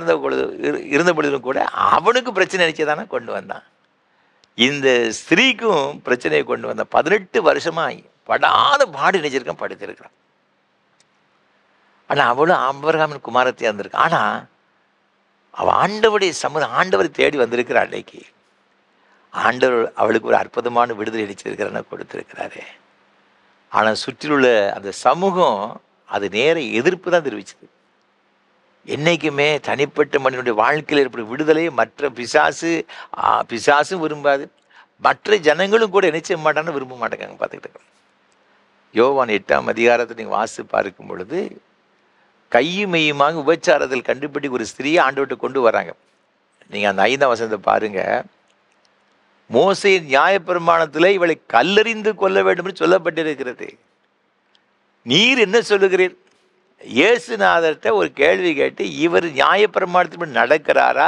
இருந்த பொழுதும் கூட அவனுக்கு பிரச்சனை நினைச்சதானே கொண்டு வந்தான். இந்த ஸ்திரீக்கும் பிரச்சனையை கொண்டு வந்தான். 18 வருஷமாய் படாத பாடு நினைச்சிருக்கான், படுத்திருக்கிறான். ஆனால் அவளும் ஆபிரகாமின் குமாரத்தையாக இருந்திருக்கான். ஆனால் அவள் ஆண்டவரை தேடி வந்திருக்கிறாள். அன்னைக்கு ஆண்டவர் அவளுக்கு ஒரு அற்புதமான விடுதலை அளிச்சிருக்கிறன்னு கொடுத்துருக்கிறாரு. ஆனால் சுற்றிலுள்ள அந்த சமூகம் அது நேர எதிர்ப்பு தான் தெரிவிச்சது. என்றைக்குமே தனிப்பட்ட மனிதனுடைய வாழ்க்கையில் ஏற்படும் விடுதலையை மற்ற பிசாசும் விரும்பாது, மற்ற ஜனங்களும் கூட என்ன செய்ய மாட்டான்னு விரும்ப மாட்டேங்க. பார்த்துக்கிட்டு இருக்கோம். யோவான் 8ஆம் அதிகாரத்தை நீங்கள் வாசித்து பார்க்கும் பொழுது கையும் மெய்யுமாக உபச்சாரத்தில் கண்டுபிடி ஒரு ஸ்திரியை ஆண்டவர்கிட்ட கொண்டு வராங்க. நீங்கள் அந்த 5ஆம் வசனத்தை பாருங்க. மோசேயின் நியாயப்பிரமாணத்தில் இவளை கல்லெறிந்து கொல்ல வேண்டும் என்று சொல்லப்பட்டிருக்கிறது. நீர் என்ன சொல்லுகிறீர்? இயேசுநாதர்கிட்ட ஒரு கேள்வி கேட்டு இவர் நியாயப்பிரமாணத்தின்படி நடக்கிறாரா,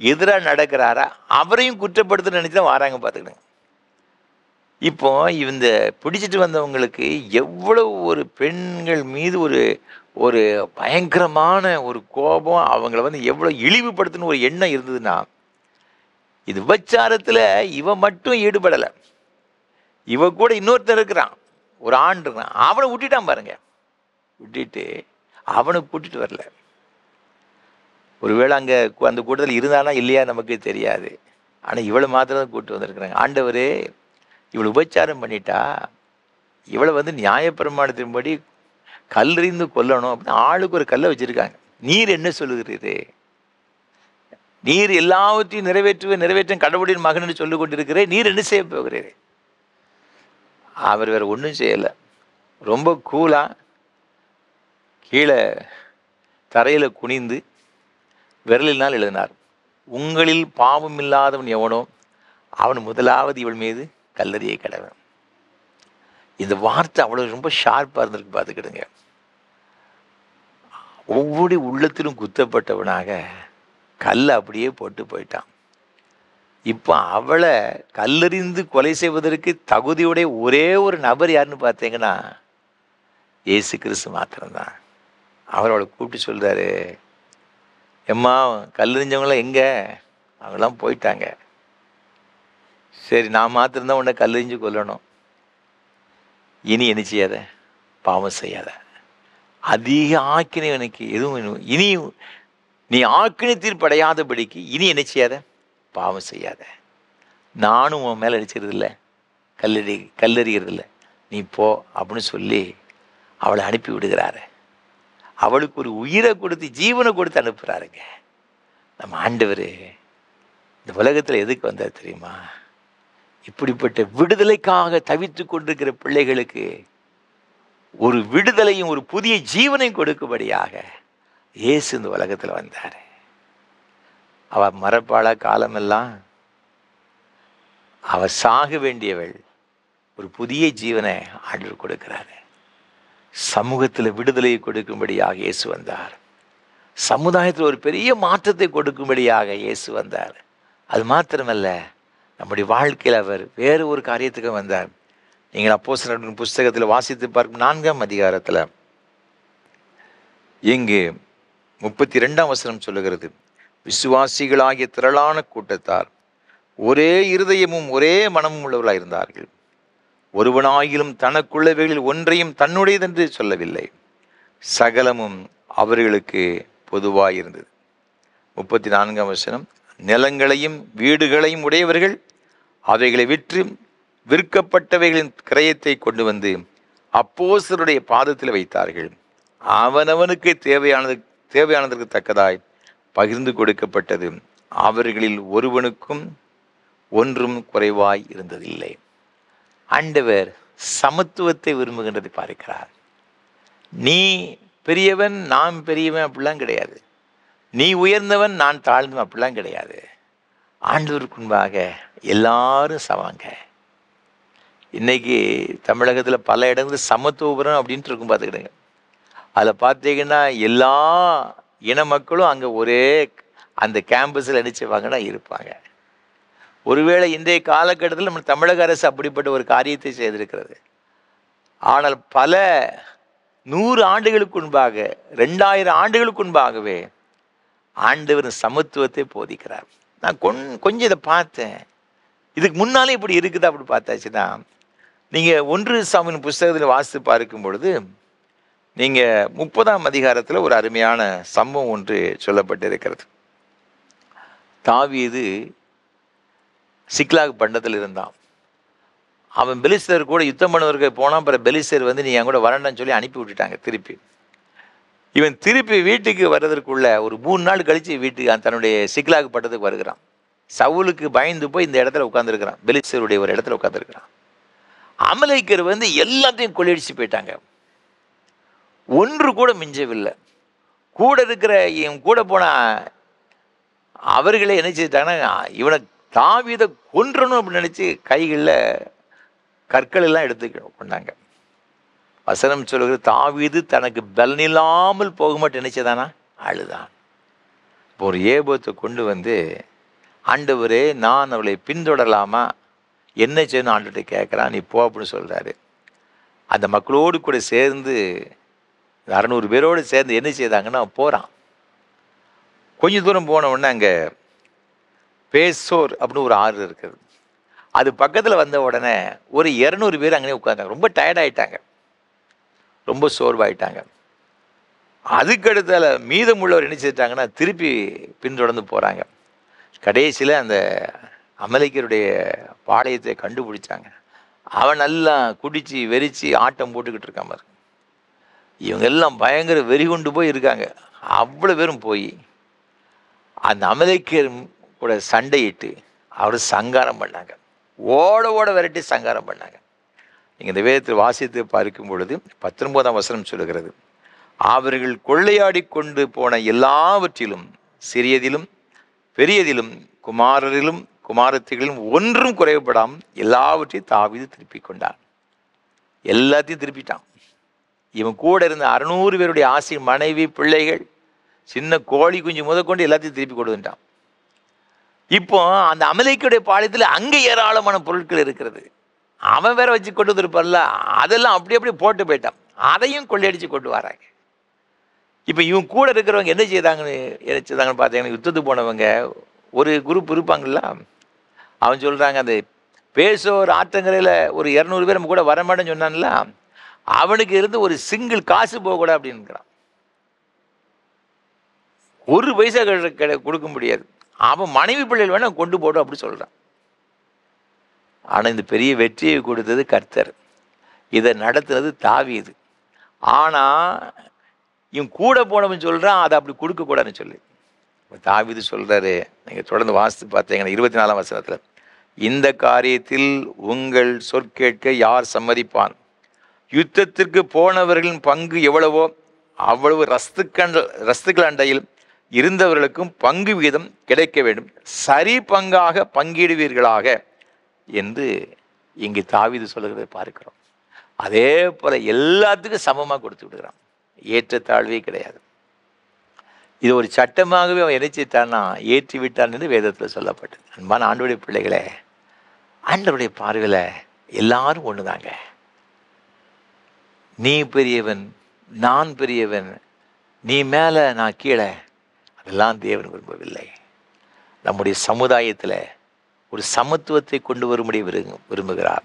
எதிராக நடக்கிறாரா, அவரையும் குற்றப்படுத்த நினைச்சு தான் வராங்க. பார்த்துக்கணும். இப்போ இந்த பிடிச்சிட்டு வந்தவங்களுக்கு எவ்வளவு ஒரு பெண்கள் மீது ஒரு பயங்கரமான ஒரு கோபம், அவங்கள எவ்வளோ இழிவுபடுத்தணும் ஒரு எண்ணம் இருந்ததுன்னா, இது விபச்சாரத்தில் இவன் மட்டும் ஈடுபடலை, இவ கூட இன்னொருத்தர் இருக்கிறான், ஒரு ஆண் இருக்கிறான், அவனை விட்டுட்டான் பாருங்க. விட்டுட்டு அவனை கூட்டிட்டு வரல. ஒருவேளை அங்கே அந்த கூட்டத்தில் இருந்தானா இல்லையா நமக்கு தெரியாது. ஆனால் இவளை மாத்திரம் தான் கூப்பிட்டு வந்திருக்கிறாங்க. ஆண்டவரே, இவளை உபச்சாரம் பண்ணிட்டா, இவளை நியாயப்பிரமாணத்தின்படி கல்லெறிந்து கொல்லணும் அப்படின்னு ஆளுக்கு ஒரு கல்லை வச்சுருக்காங்க. நீர் என்ன சொல்லுகிறீரு? நீர் எல்லாவற்றையும் நிறைவேற்றும் கடவுளின் மகன் சொல்லி கொண்டிருக்கிறேன், நீர் என்ன செய்ய போகிறீர்? அவர் வேற ஒன்றும் செய்யலை. ரொம்ப கூலாக கீழே தரையில் குனிந்து விரலினால் எழுதினார், உங்களில் பாவம் இல்லாதவன் எவனோ அவன் முதலாவது இவள் மீது கல்லறியை கடவன். இந்த வார்த்தை அவ்வளோ ரொம்ப ஷார்ப்பாக இருந்திருக்கு. பார்த்துக்கிடுங்க. ஒவ்வொரு உள்ளத்திலும் குத்தப்பட்டவனாக கல்லை அப்படியே போட்டு போயிட்டான். இப்போ அவளை கல்லெறிந்து கொலை செய்வதற்கு தகுதியுடைய ஒரே ஒரு நபர் யாருன்னு பார்த்தீங்கன்னா இயேசு கிறிஸ்து மாத்திரம்தான். அவர் அவளை கூப்பிட்டு சொல்கிறாரு, எம்மா கல்லெறிஞ்சவங்களாம் எங்கே? அவங்களாம் போயிட்டாங்க. சரி, நான் மாத்திரம்தான் உன்னை கல்லெறிஞ்சு கொல்லணும். இனி என்ன செய்யாத, பாவம் செய்யாத. அதிக ஆக்கினை எனக்கு எதுவும் இனி நீ ஆக்கினை தீர்ப்படையாதபடிக்கு இனி என்ன செய்யாத, பாவம் செய்யாத. நானும் உன் மேலே அடிச்சிருதில்ல, கல்லெறிகிறதில்ல, நீ போ அப்படின்னு சொல்லி அவளை அனுப்பி விடுகிறாரு. அவளுக்கு ஒரு உயிரை கொடுத்து ஜீவனை கொடுத்து அனுப்புகிறாருங்க. நம்ம ஆண்டவர் இந்த உலகத்தில் எதுக்கு வந்தார் தெரியுமா? இப்படிப்பட்ட விடுதலைக்காக தவித்து கொண்டிருக்கிற பிள்ளைகளுக்கு ஒரு விடுதலையும் ஒரு புதிய ஜீவனையும் கொடுக்கும்படியாக இயேசு இந்த உலகத்தில் வந்தார். அவள் மரப்பாளா காலமெல்லாம் அவள் சாக வேண்டியவள், ஒரு புதிய ஜீவனை ஆண்டவர் கொடுக்கிறாரு. சமூகத்தில் விடுதலையை கொடுக்கும்படியாக இயேசு வந்தார். சமுதாயத்தில் ஒரு பெரிய மாற்றத்தை கொடுக்கும்படியாக இயேசு வந்தார். அது மாத்திரமல்ல, நம்முடைய வாழ்க்கையில் அவர் வேறு ஒரு காரியத்துக்கு வந்தார். நீங்கள் அப்போஸ்தலர் புஸ்தகத்தில் வாசித்து பார்க்கும் 4ஆம் அதிகாரத்தில் இங்கு 32ஆம் வசனம் சொல்லுகிறது, விசுவாசிகளாகிய திரளான கூட்டத்தார் ஒரே இருதயமும் ஒரே மனமும் உள்ளவர்களாக இருந்தார்கள். ஒருவனாகிலும் தனக்குள்ளவைகளில் ஒன்றையும் தன்னுடையதென்று சொல்லவில்லை, சகலமும் அவர்களுக்கு பொதுவாயிருந்தது. 34ஆம் வசனம், நிலங்களையும் வீடுகளையும் உடையவர்கள் அவைகளை விற்று விற்கப்பட்டவைகளின் கிரயத்தை கொண்டு வந்து அப்போஸ்தலருடைய பாதத்தில் வைத்தார்கள். அவனவனுக்கு தேவையானதற்கு தக்கதாய் பகிர்ந்து கொடுக்கப்பட்டது. அவர்களில் ஒருவனுக்கும் ஒன்றும் குறைவாய் இருந்ததில்லை. ஆண்டவர் சமத்துவத்தை விரும்புகின்றதை பார்க்கிறார். நீ பெரியவன் நான் பெரியவன் அப்படிலாம் கிடையாது, நீ உயர்ந்தவன் நான் தாழ்ந்தவன் அப்படிலாம் கிடையாது. ஆண்டவருக்கு முன்பாக எல்லாரும் சமங்க. இன்னைக்கு தமிழகத்தில் பல இடங்களில் சமத்துவபுரம் அப்படின்ட்டு இருக்கும். பார்த்துக்கிடுங்க. அதில் பார்த்தீங்கன்னா எல்லா இன மக்களும் அங்கே ஒரே அந்த கேம்பஸில் நினைச்சுவாங்கன்னா இருப்பாங்க. ஒருவேளை இன்றைய காலகட்டத்தில் நம்ம தமிழக அரசு அப்படிப்பட்ட ஒரு காரியத்தை செய்திருக்கிறது. ஆனால் பல 100 ஆண்டுகளுக்கு முன்பாக 2000 ஆண்டுகளுக்கு முன்பாகவே ஆண்டவர் சமத்துவத்தை போதிக்கிறார். நான் கொஞ்சம் இதை பார்த்தேன். இதுக்கு முன்னாலே இப்படி இருக்குதா அப்படி பார்த்தாச்சுன்னா, நீங்கள் 1 சாமுவேல் புஸ்தகத்தில் வாசித்து பார்க்கும் பொழுது நீங்கள் 30ஆம் அதிகாரத்தில் ஒரு அருமையான சம்பவம் ஒன்று சொல்லப்பட்டிருக்கிறது. தாவீது சிக்லாக் பண்டத்தில் இருந்தான். அவன் பெலிஸ்தர் கூட யுத்தம் பண்ணுவதற்கு போனான். அப்புறம் பெலிஸ்தர் வந்து நீ என் கூட வரண்டான்னு சொல்லி அனுப்பி விட்டுட்டாங்க திருப்பி. இவன் திருப்பி வீட்டுக்கு வர்றதற்குள்ள ஒரு 3 நாள் கழித்து வீட்டுக்கு தன்னுடைய சிக்லாக் பட்டத்துக்கு வருகிறான். சவுலுக்கு பயந்து போய் இந்த இடத்துல உட்காந்துருக்கிறான், பெலிஸ்தருடைய ஒரு இடத்துல உட்காந்துருக்கிறான். அமலேக்கர் வந்து எல்லாத்தையும் கொள்ளையடிச்சு போயிட்டாங்க, ஒன்று கூட மிஞ்சவில்லை. கூட இருக்கிற இவன் கூட போன அவர்களே என்ன செய்தாங்கன்னா, இவனை தாவீதை கொன்றணும் அப்படின்னு நினச்சி கைகளில் கற்கள் எல்லாம் எடுத்து கொண்டாங்க. வசனம் சொல்லுகிற தாவீது தனக்கு பலனில்லாமல் போக மாட்டேன் நினைச்சதானா அழுதான். இப்போ ஒரு ஏபத்தை கொண்டு வந்து, ஆண்டவரே நான் அவளை பின்தொடரலாமா, என்ன செய்யணும் ஆண்டவர்கிட்ட கேட்குறான். நீ போ அப்படின்னு சொல்கிறாரு. அந்த மக்களோடு கூட சேர்ந்து 600 பேரோடு சேர்ந்து என்ன செய்தாங்கன்னா போகிறான். கொஞ்சம் தூரம் போன உடனே அங்கே பேசோர் அப்படின்னு ஒரு ஆறு இருக்குது. அது பக்கத்தில் வந்த உடனே ஒரு 200 பேர் அங்கேயே உட்காந்தாங்க. ரொம்ப டயர்டாயிட்டாங்க, ரொம்ப சோர்வாயிட்டாங்க. அதுக்கடுத்தால மீதமுள்ளவர் என்ன செய்தாங்கன்னா திருப்பி பின்தொடர்ந்து போகிறாங்க. கடைசியில் அந்த அமலேக்கருடைய பாளையத்தை கண்டுபிடிச்சாங்க. அவன் நல்லா குடித்து வெறிச்சு ஆட்டம் போட்டுக்கிட்டு இருக்காம இருக்கு. இவங்க எல்லாம் பயங்கர வெறி கொண்டு போய் இருக்காங்க. அவ்வளோ பேரும் போய் அந்த அமலேக்கர் கூட சண்டையிட்டு அவரை சங்காரம் பண்ணாங்க. ஓட ஓட விரட்டி சங்காரம் பண்ணாங்க. நீங்கள் இந்த வேதத்தை வாசித்து பார்க்கும் பொழுது 19ஆம் வசனம் சொல்லுகிறது, அவர்கள் கொள்ளையாடி கொண்டு போன எல்லாவற்றிலும் சிறியதிலும் பெரியதிலும் குமாரரிலும் குமாரத்திகளிலும் ஒன்றும் குறைவுபடாமல் எல்லாவற்றையும் தாவீது திருப்பி கொண்டான். எல்லாத்தையும் திருப்பிட்டான். இவன் கூட இருந்த 600 பேருடைய ஆசை, மனைவி, பிள்ளைகள், சின்ன கோழி குஞ்சு முதற்கொண்டு எல்லாத்தையும் திருப்பி கொடுத்துட்டான். இப்போ அந்த அமலேக்கருடைய பாளையத்தில் அங்கே ஏராளமான பொருட்கள் இருக்கிறது. அவன் வேற வச்சு கொண்டு வந்துருப்பார்ல, அதெல்லாம் அப்படி அப்படியே போட்டு போயிட்டான். அதையும் கொள்ளையடிச்சு கொண்டு வராங்க. இப்போ இவன் கூட இருக்கிறவங்க என்ன செய்தாங்கன்னு பார்த்தீங்கன்னா, யுத்தத்துக்கு போனவங்க ஒரு குரூப் இருப்பாங்கள்ல, அவன் சொல்கிறாங்க அந்த பேசோர் ஆற்றங்கரையில் ஒரு 200 பேர் நம்ம கூட வரமாட்டேன்னு சொன்னான்ல, அவனுக்கு இருந்து ஒரு சிங்கிள் காசு போகக்கூடாது அப்படின்னுக்கிறான். ஒரு பைசா கொடுக்க முடியாது. அவன் மனைவி பிள்ளைகள் வேணா கொண்டு போடும் அப்படி சொல்கிறான். ஆனால் இந்த பெரிய வெற்றியை கொடுத்தது கர்த்தர், இதை நடத்துனது தாவீது. ஆனால் இவன் கூட போனவன் சொல்கிறான் அதை அப்படி கொடுக்கக்கூடாதுன்னு சொல்லி. தாவீது சொல்கிறாரு, நீங்கள் தொடர்ந்து வாசித்து பார்த்தீங்கன்னா 24ஆம் வசனத்தில், இந்த காரியத்தில் உங்கள் சொற்கேட்க யார் சம்மதிப்பான்? யுத்தத்திற்கு போனவர்களின் பங்கு எவ்வளவோ அவ்வளவு ரஸ்துக்கள் அண்டையில் இருந்தவர்களுக்கும் பங்கு வீதம் கிடைக்க வேண்டும், சரி பங்காக பங்கிடுவீர்களாக என்று இங்கு தாவீது சொல்லுகிறதை பார்க்கிறோம். அதே போல எல்லாத்துக்கும் சமமாக கொடுத்து விடுகிறான், ஏற்றத்தாழ்வே கிடையாது. இது ஒரு சட்டமாகவே அவன் இணைச்சிட்டான்னா ஏற்றி விட்டான் என்று வேதத்தில் சொல்லப்பட்டது. அன்பான ஆண்டவருடைய பிள்ளைகளே, ஆண்டவருடைய பார்வையில் எல்லாரும் ஒன்று தாங்க. நீ பெரியவன், நான் பெரியவன், நீ மேலே நான் கீழே, அதெல்லாம் தேவன் விரும்பவில்லை. நம்முடைய சமுதாயத்தில் ஒரு சமத்துவத்தை கொண்டு வரும்படி விரும்புகிறார்.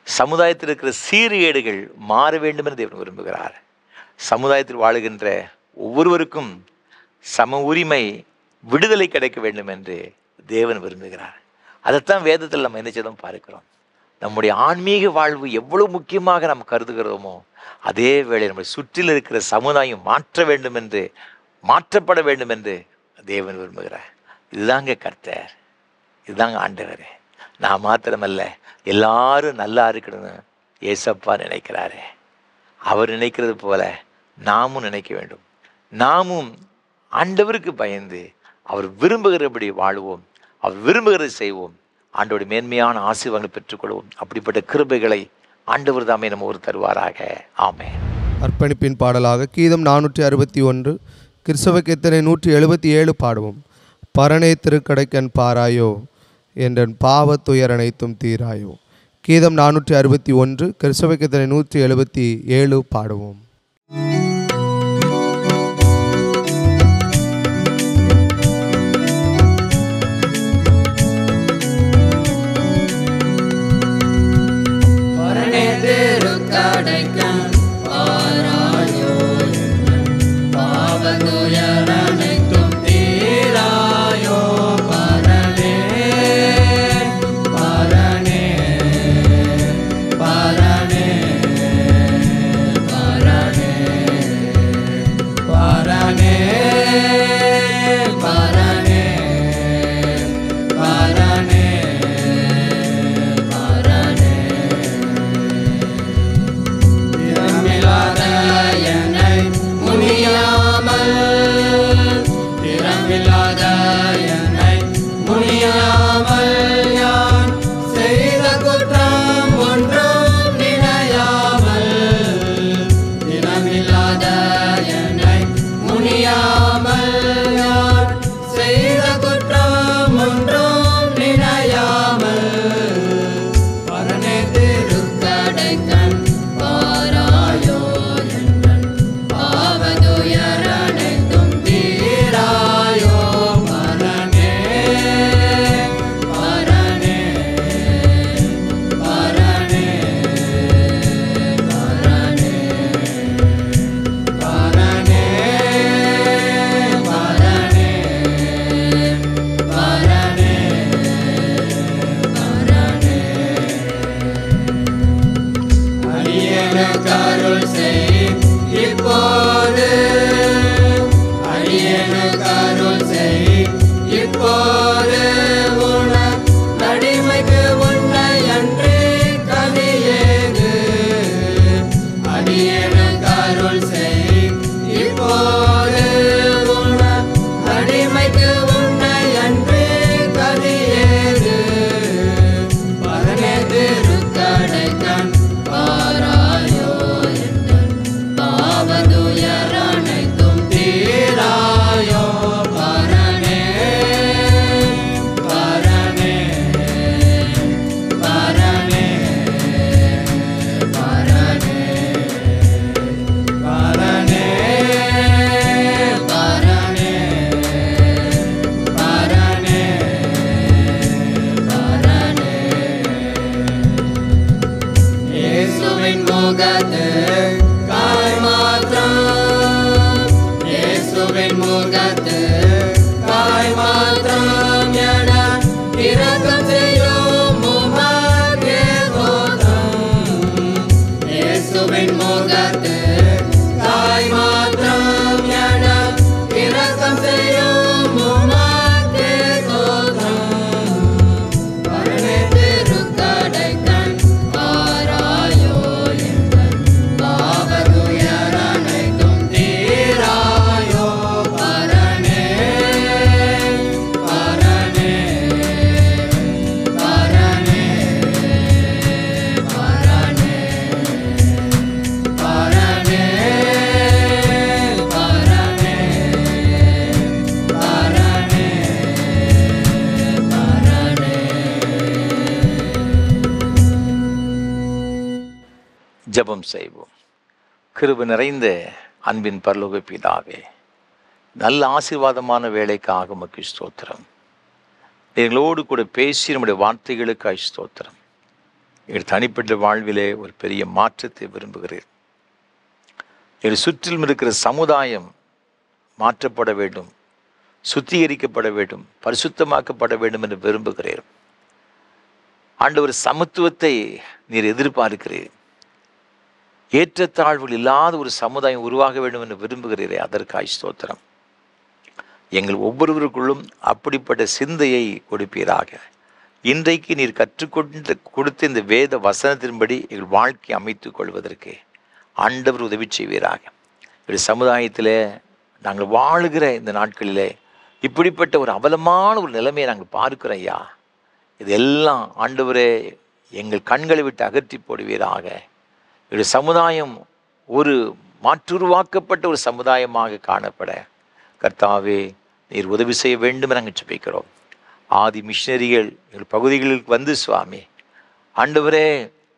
சமுதாயத்தில் இருக்கிற சீர்கேடுகள் மாற வேண்டும் என்று தேவன் விரும்புகிறார். சமுதாயத்தில் வாழுகின்ற ஒவ்வொருவருக்கும் சம உரிமை, விடுதலை கிடைக்க வேண்டும் என்று தேவன் விரும்புகிறார். அதைத்தான் வேதத்தில் நம்ம என்ன செய்தோம் பார்க்கிறோம். நம்முடைய ஆன்மீக வாழ்வு எவ்வளவு முக்கியமாக நாம் கருதுகிறோமோ, அதே வேளை நம்முடைய சுற்றில் இருக்கிற சமுதாயம் மாற்றப்பட வேண்டும் என்று தேவன் விரும்புகிறார். இதுதாங்க கர்த்தர், இதுதாங்க ஆண்டவர். நான் மாத்திரமல்ல, எல்லாரும் நல்லா இருக்கணும்னு ஏசப்பா நினைக்கிறாரு. அவர் நினைக்கிறது போல நாமும் நினைக்க வேண்டும். நாமும் ஆண்டவருக்கு பயந்து அவர் விரும்புகிறபடி வாழ்வோம், அவர் விரும்புகிறதை செய்வோம், ஆண்டவருடைய மேன்மையான ஆசீர்வாதங்களை பெற்றுக்கொள்வோம். அப்படிப்பட்ட கிருபைகளை ஆண்டவர் தாமே நம்ம ஒரு தருவாராக. ஆமென். அர்ப்பணிப்பின் பாடலாக கீதம் 461, கிறிஸ்தவ கீர்த்தனை 177 பாடுவோம். பரணே திருக்கடைக்கன் பாராயோ, என்றன் பாவ துயர் அனைத்தும் தீராயோ. கீதம் 461, கிறிஸ்தவ கீர்த்தனை 177 பாடுவோம். செய் இப்போது, அடியேனுக்கு அருள் செய் இப்போது. அடிமைக்கு உன்னை அன்றி கதியேது, அடியேனுக்கு அருள் செய் இப்போது. அடிமைக்கு உன்னை அன்றி கதியேது, பரனே திருக்கடைக்கண் பாராயோ எந்தன் பாவதுயர் அனைத்தும் தீராயோ. பரனே பரனே பரனே பரனே பரனே பரனே பரனே பரனே. இயேசுவின் முகத்து காய் மாத்திரம், இயேசுவின் முகத்து காய் மாத்திரம் என இரக்கம் செய்யும் உமக்கே ஸ்தோத்திரம். இயேசுவின் முகத்து காய் மாத்திரம் என இரக்கம் செய்யும் உமக்கே ஸ்தோத்திரம். பரனே திருக்கடைக்கண் பாராயோ எந்தன் பாவதுயர் அனைத்தும் தீராயோ. பரனே பரனே பரனே பரனே பரனே பரனே பரனே பரனே. ஜெபம் செய்வோம். கிருபை நிறைந்த அன்பின் பரலோக பிதாவே, நல்ல ஆசீர்வாதமான வேலைக்காக உமக்கு ஸ்தோத்திரம். எங்களோடு கூட பேசி நம்முடைய வார்த்தைகளுக்காக ஸ்தோத்திரம். எங்கள் தனிப்பட்ட வாழ்விலே ஒரு பெரிய மாற்றத்தை விரும்புகிறேன். எங்கள் சுற்றிலும் இருக்கிற சமுதாயம் மாற்றப்பட வேண்டும், சுத்திகரிக்கப்பட வேண்டும், பரிசுத்தமாக்கப்பட வேண்டும் என்று விரும்புகிறேன். ஆண்டவர், சமத்துவத்தை நீர் எதிர்பார்க்கிறீர். ஏற்றத்தாழ்வுகள் இல்லாத ஒரு சமுதாயம் உருவாக வேண்டும் என்று விரும்புகிறீரே, அதற்காக ஸ்தோத்திரம். எங்கள் ஒவ்வொருவருக்குள்ளும் அப்படிப்பட்ட சிந்தையை கொடுப்பீராக. இன்றைக்கு நீர் கற்றுக்கொண்டு கொடுத்த இந்த வேத வசனத்தின்படி எங்கள் வாழ்க்கை அமைத்துக் கொள்வதற்கு ஆண்டவர் உதவி செய்வீராக. எங்கள் சமுதாயத்தில் நாங்கள் வாழுகிற இந்த நாட்களிலே இப்படிப்பட்ட ஒரு அவலமான ஒரு நிலைமையை நாங்கள் பார்க்கிறோம் ஐயா. இதெல்லாம் ஆண்டவரே எங்கள் கண்களை விட்டு அகற்றி போடுவீராக. எங்கள் சமுதாயம் ஒரு மாற்றுருவாக்கப்பட்ட ஒரு சமுதாயமாக காணப்பட கர்த்தாவே நீர் உதவி செய்ய வேண்டும் என நாங்கள் ஜெபிக்கிறோம். ஆதி மிஷனரிகள் எங்கள் பகுதிகளுக்கு வந்து சுவாமி ஆண்டவரே,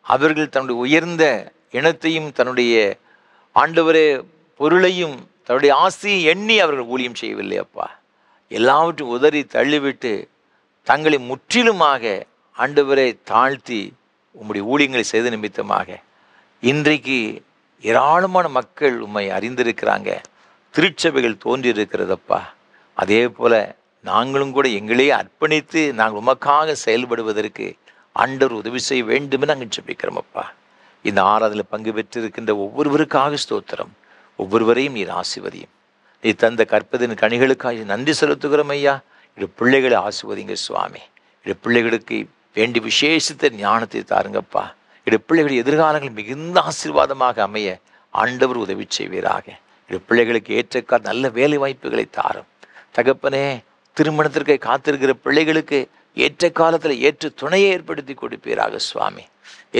அவர்கள் தன்னுடைய உயர்ந்த இனத்தையும் தன்னுடைய ஆண்டவரே பொருளையும் தன்னுடைய ஆசையை எண்ணி அவர்கள் ஊழியம் செய்யவில்லை அப்பா. எல்லாவற்றையும் உதறி தள்ளிவிட்டு தங்களை முற்றிலுமாக ஆண்டவரை தாழ்த்தி உம்முடைய ஊழியங்களை செய்த நிமித்தமாக இன்றைக்கு ஏராளமான மக்கள் உம்மை அறிந்திருக்கிறாங்க. திருச்சபைகள் தோன்றியிருக்கிறதப்பா. அதே போல் நாங்களும் கூட எங்களே அர்ப்பணித்து நாங்கள் உமக்காக செயல்படுவதற்கு ஆண்டவர் உதவி செய்ய வேண்டும் என்று நாங்கள் ஜெபிக்கிறோம் அப்பா. இந்த ஆராதனையில் பங்கு பெற்றிருக்கின்ற ஒவ்வொருவருக்காக ஸ்தோத்திரம். ஒவ்வொருவரையும் நீர் ஆசீர்வதியும். நீ தந்த கற்பதின் கனிகளுக்காக நன்றி செலுத்துகிறோம் ஐயா. இது பிள்ளைகளை ஆசீர்வதிங்க சுவாமி. இது பிள்ளைகளுக்கு வேண்டிய விசேஷத்தை ஞானத்தை தாருங்கப்பா. இது பிள்ளைகளுடைய எதிர்காலங்கள் மிகுந்த ஆசீர்வாதமாக அமைய ஆண்டவர் உதவி செய்வீராக. இது பிள்ளைகளுக்கு ஏற்ற நல்ல வேலை வாய்ப்புகளை தாரும் தகப்பனே. திருமணத்திற்கு காத்திருக்கிற பிள்ளைகளுக்கு ஏற்ற காலத்தில் ஏற்ற துணையை ஏற்படுத்தி கொடுப்பீராக சுவாமி.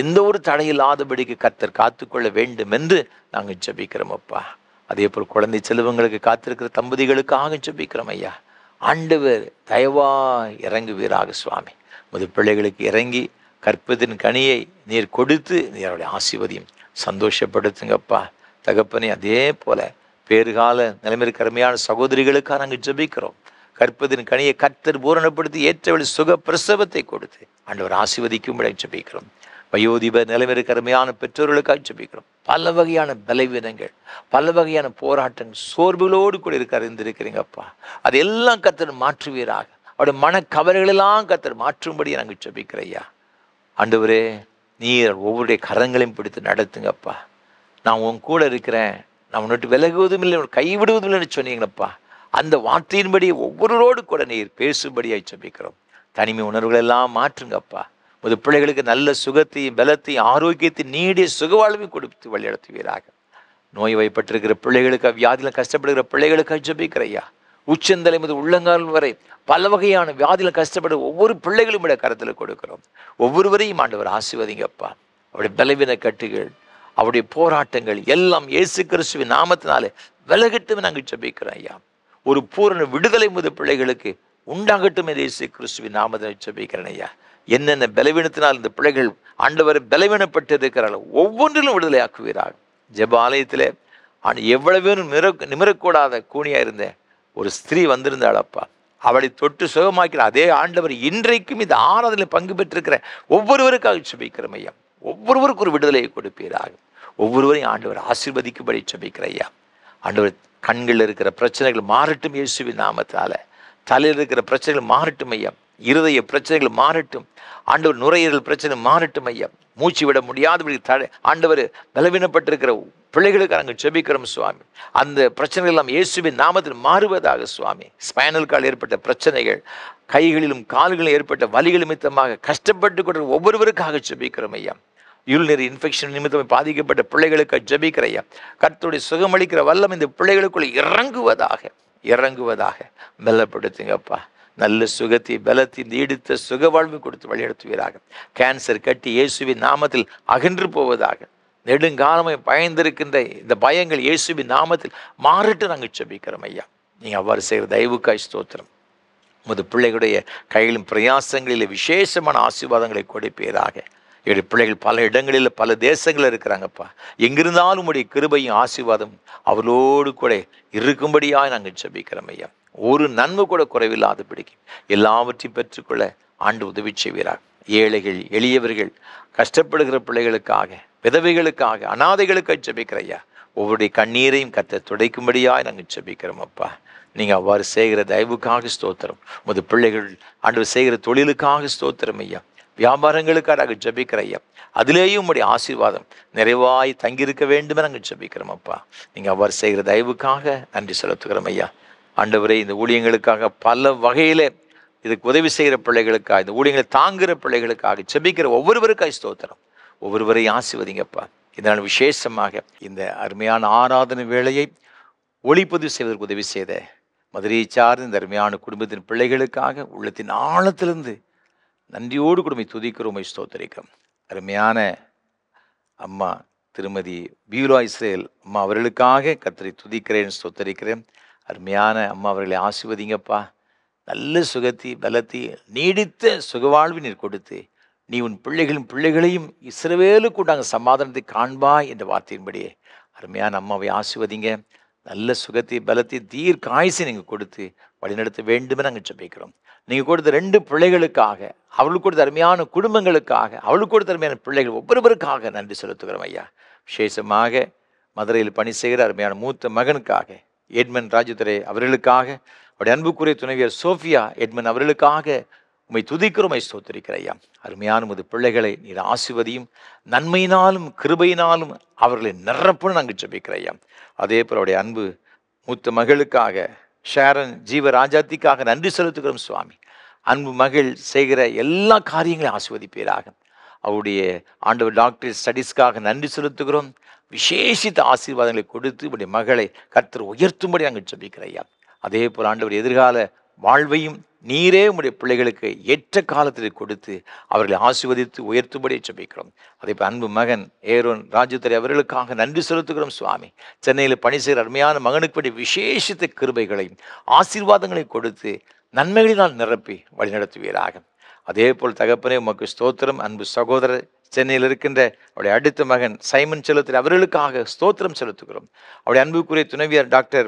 எந்த ஒரு தடையில்லாதபடிக்கு கர்த்தர் காத்துக்கொள்ள வேண்டும் என்று நாங்கள் ஜெபிக்கிறோம் அப்பா. அதே போல் குழந்தை செல்வங்களுக்கு காத்திருக்கிற தம்பதிகளுக்காக ஜெபிக்கிறோம் ஐயா. ஆண்டவர் தயவா இறங்குவீராக சுவாமி. முது பிள்ளைகளுக்கு இறங்கி கற்பதின் கனியை நீர் கொடுத்து நீருடைய ஆசீர்வதியும் சந்தோஷப்படுத்துங்கப்பா தகப்பனே. அதே போல பேறுகால நிலைமைக்கு அருமையான சகோதரிகளுக்காக நாங்கள் ஜெபிக்கிறோம். கற்பதின் கனியை கர்த்தர் பூரணப்படுத்தி ஏற்றவழி சுக பிரசவத்தை கொடுத்து ஆண்டவர் ஆசீர்வதிக்கும்படி ஜெபிக்கிறோம். வயோதிப நிலைமைக்கு அருமையான பெற்றோர்களுக்காக ஜெபிக்கிறோம். பல வகையான பலவீனங்கள், பல வகையான போராட்டங்கள், சோர்வுகளோடு கூட அறிந்திருக்கிறீங்கப்பா. அதெல்லாம் கர்த்தர் மாற்றுவீராக. அவருடைய மனக்கவலைகளெல்லாம் கர்த்தர் மாற்றும்படி நாங்கள் ஜெபிக்கிறோம் ஐயா. ஆண்டவரே, நீர் ஒவ்வொருடைய கரங்களையும் பிடித்து நடத்துங்கப்பா. நான் உன் கூட இருக்கிறேன், நான் உன்னிட்டு விலகுவதும் இல்லை, உன்னை கைவிடுவதும் இல்லைன்னு சொன்னீங்களப்பா. அந்த வார்த்தையின்படி ஒவ்வொருவரோடு கூட நீர் பேசும்படியாய் ஜெபிக்கிறோம். தனிமை உணர்வுகள் எல்லாம் மாற்றுங்கப்பா. உமது பிள்ளைகளுக்கு நல்ல சுகத்தையும் பலத்தையும் ஆரோக்கியத்தையும் நீடிய சுகவாழ்வையும் கொடுத்து வழிநடத்துவீராக. நோய் வாய்ப்பட்டிருக்கிற பிள்ளைகளுக்கு, வியாதியில் கஷ்டப்படுகிற பிள்ளைகளுக்காக ஜெபிக்கிறையா. உச்சந்தலை முதல் உள்ளங்கால் வரை பல வகையான வியாதியில் கஷ்டப்படுற ஒவ்வொரு பிள்ளைகளும் விட கருத்தில் கொடுக்கிறோம். ஒவ்வொருவரையும் ஆண்டவர் ஆசீர்வதிங்கப்பா. அவருடைய பலவீன கட்டுகள், அவருடைய போராட்டங்கள் எல்லாம் இயேசு கிறிஸ்துவின் நாமத்தினாலே விலகட்டும் நாங்கள் ஜெபிக்கிறோம் ஐயா. ஒரு பூரண விடுதலை முதல் பிள்ளைகளுக்கு உண்டாகட்டும் என்று இயேசு கிறிஸ்துவின் நாமத்தை ஜெபிக்கிறேன் ஐயா. என்னென்ன பலவீனத்தினால் இந்த பிள்ளைகள் ஆண்டவர் பலவீனப்பட்டு இருக்கிறார்கள் ஒவ்வொன்றிலும் விடுதலை ஆக்குவீராக. ஜெப ஆலயத்தில் எவ்வளவு நிமிரக்கூடாத கூனியா இருந்த ஒரு ஸ்திரீ வந்திருந்தாளப்பா. அவளை தொட்டு சுகமாக்கிற அதே ஆண்டவர் இன்றைக்கும் இந்த ஆராதனையில் பங்கு பெற்றிருக்கிற ஒவ்வொருவருக்காக ஜெபிக்கிறோம் ஐயா. ஒவ்வொருவருக்கும் ஒரு விடுதலையை கொடுப்பீராக. ஒவ்வொருவரையும் ஆண்டவர் ஆசீர்வதிக்கும்படி ஜெபிக்கிற ஐயா. ஆண்டவர் கண்களில் இருக்கிற பிரச்சனைகள் மாறட்டும் இயேசுவின் நாமத்தால. தலையில் இருக்கிற பிரச்சனைகள் மாறட்டும் ஐயா. இருதய பிரச்சனைகள் மாறட்டும் ஆண்டவர். நுரையீரல் பிரச்சனை மாறட்டும் ஐயா. மூச்சு விட முடியாதபடி ஆண்டவர் பலவீனப்பட்டிருக்கிற பிள்ளைகளுக்கு நாங்கள் ஜெபிக்கிறோம் சுவாமி. அந்த பிரச்சனைகள் எல்லாம் இயேசுவின் நாமத்தில் மாறுவதாக சுவாமி. ஸ்பைனல் கார்டு ஏற்பட்ட பிரச்சனைகள், கைகளிலும் கால்களிலும் ஏற்பட்ட வலிகள் நிமித்தமாக கஷ்டப்பட்டு கொண்ட ஒவ்வொருவருக்காக ஜெபிக்கிறோம் ஐயா. யூரினரி இன்ஃபெக்ஷன் நிமித்தம் பாதிக்கப்பட்ட பிள்ளைகளுக்கு ஜெபிக்கிற ஐயா. கர்த்தருடைய சுகமளிக்கிற வல்லம் இந்த பிள்ளைகளுக்குள்ள இறங்குவதாக பலப்படுத்துங்கப்பா. நல்ல சுகத்தை பலத்தை நீடித்த சுகவாழ்வு கொடுத்து வழிநடத்துவீராக. கேன்சர் கட்டி இயேசுவின் நாமத்தில் அகன்று போவதாக. நெடுங்காலமாய் பயந்திருக்கின்ற இந்த பயங்கள் இயேசுவின் நாமத்தில் மாறிட்டு நாங்கள் ஜெபிக்கிறோம் ஐயா. நீங்கள் அவ்வாறு செய்கிற தயவுக்காய் ஸ்தோத்திரம். உமது பிள்ளைகளுடைய கையிலும் பிரயாசங்களில் விசேஷமான ஆசீர்வாதங்களை கொடுப்பீராக. என்னுடைய பிள்ளைகள் பல இடங்களில் பல தேசங்களில் இருக்கிறாங்கப்பா. எங்கிருந்தாலும் உடைய கிருபையும் ஆசீர்வாதம் அவளோடு கூட இருக்கும்படியாக நாங்கள் ஜெபிக்கிறோம் ஐயா. ஒரு நன்மை கூட குறைவில்லாத பிடிக்கும் எல்லாவற்றையும் பெற்றுக்கொள்ள ஆண்டு உதவி செய்வீராக. ஏழைகள், எளியவர்கள், கஷ்டப்படுகிற பிள்ளைகளுக்காக, விதவைகளுக்காக, அனாதைகளுக்காக ஜெபிக்கிற ஐயா. ஒவ்வொருடைய கண்ணீரையும் கத்த துடைக்கும்படியாக நாங்கள் ஜெபிக்கிறோம் அப்பா. நீங்கள் அவ்வாறு செய்கிற தயவுக்காக ஸ்தோத்திரம். உமது பிள்ளைகள் ஆண்டவர் செய்கிற தொழிலுக்காக ஸ்தோத்திரம் ஐயா. வியாபாரங்களுக்காக நாங்கள் ஜெபிக்கிற ஐயா. அதிலேயும் உங்களுடைய ஆசீர்வாதம் நிறைவாய் தங்கியிருக்க வேண்டும் நாங்கள் ஜெபிக்கிறோம் அப்பா. நீங்கள் அவ்வாறு செய்கிற தயவுக்காக நன்றி செலுத்துகிறோம் ஐயா. ஆண்டவரே, இந்த ஊழியங்களுக்காக பல வகையில் இதுக்கு உதவி செய்கிற பிள்ளைகளுக்காக, இந்த ஊழியங்களை தாங்குகிற பிள்ளைகளுக்காக ஜெபிக்கிற ஒவ்வொருவருக்காக ஸ்தோத்திரம். ஒவ்வொருவரையும் ஆசீர்வதிங்கப்பா. இதனால் விசேஷமாக இந்த அருமையான ஆராதனை வேளையை ஒளிப்பதிவு செய்வதற்கு உதவி செய்த மதுரையை சார்ந்த இந்த அருமையான குடும்பத்தின் பிள்ளைகளுக்காக உள்ளத்தின் ஆழத்திலிருந்து நன்றியோடு குடும்பை துதிக்கிறோம், ஸ்தோத்தரிக்கிறோம். அருமையான அம்மா திருமதி பியூலா இஸ்ரேல் அம்மா அவர்களுக்காக கர்த்தரை துதிக்கிறேன், ஸ்தோத்தரிக்கிறேன். அருமையான அம்மா அவர்களை ஆசீர்வதிங்கப்பா. நல்ல சுகத்தை பலத்தை நீடித்த சுகவாழ்வு நீர் கொடுத்து நீ உன் பிள்ளைகளையும் இஸ்ரவேலுக்கு உண்டாங்க சமாதானத்தை காண்பாய் என்ற வார்த்தையின்படியே அருமையான அம்மாவை ஆசீர்வதிங்க. நல்ல சுகத்தை பலத்தை தீர்க்காயுசை நீங்கள் கொடுத்து வழிநடத்த வேண்டுமே நாங்கள் ஜெபிக்கிறோம். நீங்கள் கொடுத்த 2 பிள்ளைகளுக்காக, அவளுக்கு கொடுத்த அருமையான குடும்பங்களுக்காக, அவளுக்கு கொடுத்த அருமையான பிள்ளைகள் ஒவ்வொருவருக்காக நன்றி செலுத்துகிறோம் ஐயா. விசேஷமாக மதுரையில் பணி செய்கிற அருமையான மூத்த மகனுக்காக எட்மன் ராஜதுரை அவர்களுக்காக, அவருடைய அன்புக்குரிய துணைவியர் சோஃபியா எட்மன் அவர்களுக்காக உம்மை துதிக்கிறோம், ஸ்தோத்திரிக்கிற ஐயா. அருமையான உமது பிள்ளைகளை நீர் ஆசீர்வதியும், நன்மையினாலும் கிருபையினாலும் அவர்களை நிரப்புன்னு நாங்கள் ஜெபிக்கிற ஐயா. அதே போல் அவருடைய அன்பு மூத்த மகளுக்காக ஷாரன் ஜீவராஜாத்திக்காக நன்றி செலுத்துகிறோம் சுவாமி. அன்பு மகள் செய்கிற எல்லா காரியங்களையும் ஆசீர்வதிப்பீராக. அவருடைய ஆண்டவர் டாக்டர் ஸ்டடீஸ்க்காக நன்றி செலுத்துகிறோம். விசேஷித்த ஆசீர்வாதங்களை கொடுத்து உடைய மகளை கர்த்தர் உயர்த்தும்படி நாங்கள் ஜெபிக்கிற ஐயா. அதே போல் ஆண்டவர் எதிர்கால வாழ்வையும் நீரே உடைய பிள்ளைகளுக்கு ஏற்ற காலத்தில் கொடுத்து அவர்களை ஆசீர்வதித்து உயர்த்தும்படி ஜெபிக்கிறோம். அதே போல் அன்பு மகன் ஏரோன் ராஜதுரை அவர்களுக்காக நன்றி செலுத்துகிறோம் சுவாமி. சென்னையில் பணி செய்கிற அருமையான மகனுக்கு வேண்டிய விசேஷித்த கிருபைகளையும் ஆசீர்வாதங்களையும் கொடுத்து நன்மைகளினால் நிரப்பி வழிநடத்துவீராக. அதே போல் தகப்பனே உமக்கு ஸ்தோத்திரம். அன்பு சகோதரர் சென்னையில் இருக்கின்ற அவருடைய அடுத்த மகன் சைமன் செலுத்துகிற அவர்களுக்காக ஸ்தோத்திரம் செலுத்துகிறோம். அவருடைய அன்புக்குரிய துணைவியார் டாக்டர்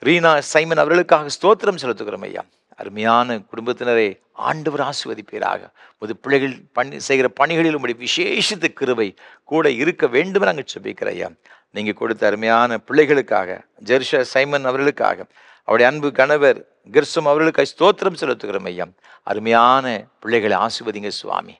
ரீனா சைமன் அவர்களுக்காக ஸ்தோத்திரம் செலுத்துகிறோம் ஐயா. அருமையான குடும்பத்தினரை ஆண்டவர் ஆசீர்வதிப்பீராக. உமது பிள்ளைகள் செய்கிற பணிகளில் உங்களுடைய விசேஷித்த கிருபை கூட இருக்க வேண்டும் நாங்கள் ஜெபிக்கிற ஐயா. நீங்கள் கொடுத்த அருமையான பிள்ளைகளுக்காக ஜெர்ஷா சைமன் அவர்களுக்காக, அவருடைய அன்பு கணவர் கிர்சம் அவர்களுக்காக ஸ்தோத்திரம் செலுத்துகிறோம் ஐயா. அருமையான பிள்ளைகளை ஆசீர்வதிங்க சுவாமி.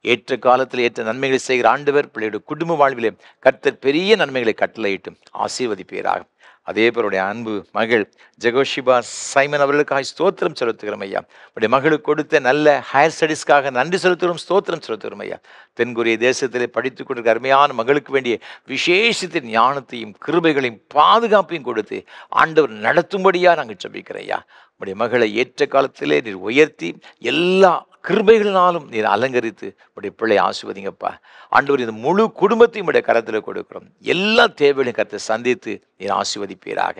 ஏற்ற காலத்தில் ஏற்ற நன்மைகளை செய்கிற ஆண்டவர் பிள்ளையுடைய குடும்ப வாழ்விலே கர்த்தர் பெரிய நன்மைகளை கட்டளையிட்டும் ஆசீர்வதிப்பீராக. அதே போலுடைய அன்பு மகள் ஜெகோஷிபா சைமன் அவர்களுக்காக ஸ்தோத்திரம் செலுத்துகிறோம் ஐயா. உடைய மகளுக்கு கொடுத்த நல்ல ஹையர் ஸ்டடீஸ்க்காக நன்றி செலுத்துகிறோம், ஸ்தோத்திரம் செலுத்துகிறோம் ஐயா. தென்கொரிய தேசத்திலே படித்துக் கொண்டிருக்கிற அருமையான மகளுக்கு வேண்டிய விசேஷத்தின் ஞானத்தையும் கிருபைகளையும் பாதுகாப்பையும் கொடுத்து ஆண்டவர் நடத்தும்படியாக நாங்கள் ஜெபிக்கிறோம் ஐயா. உடைய மகளை ஏற்ற காலத்திலே நீர் உயர்த்தி எல்லா கிருபைகளினாலும் நீர் அலங்கரித்து உடைய பிள்ளை ஆசீர்வதிங்கப்பா. ஆண்டவர் இந்த முழு குடும்பத்தையும் உடைய கரத்தில் கொடுக்கிறோம். எல்லா தேவைகளையும் கருத்தை சந்தித்து நீர் ஆசீர்வதிப்பீராக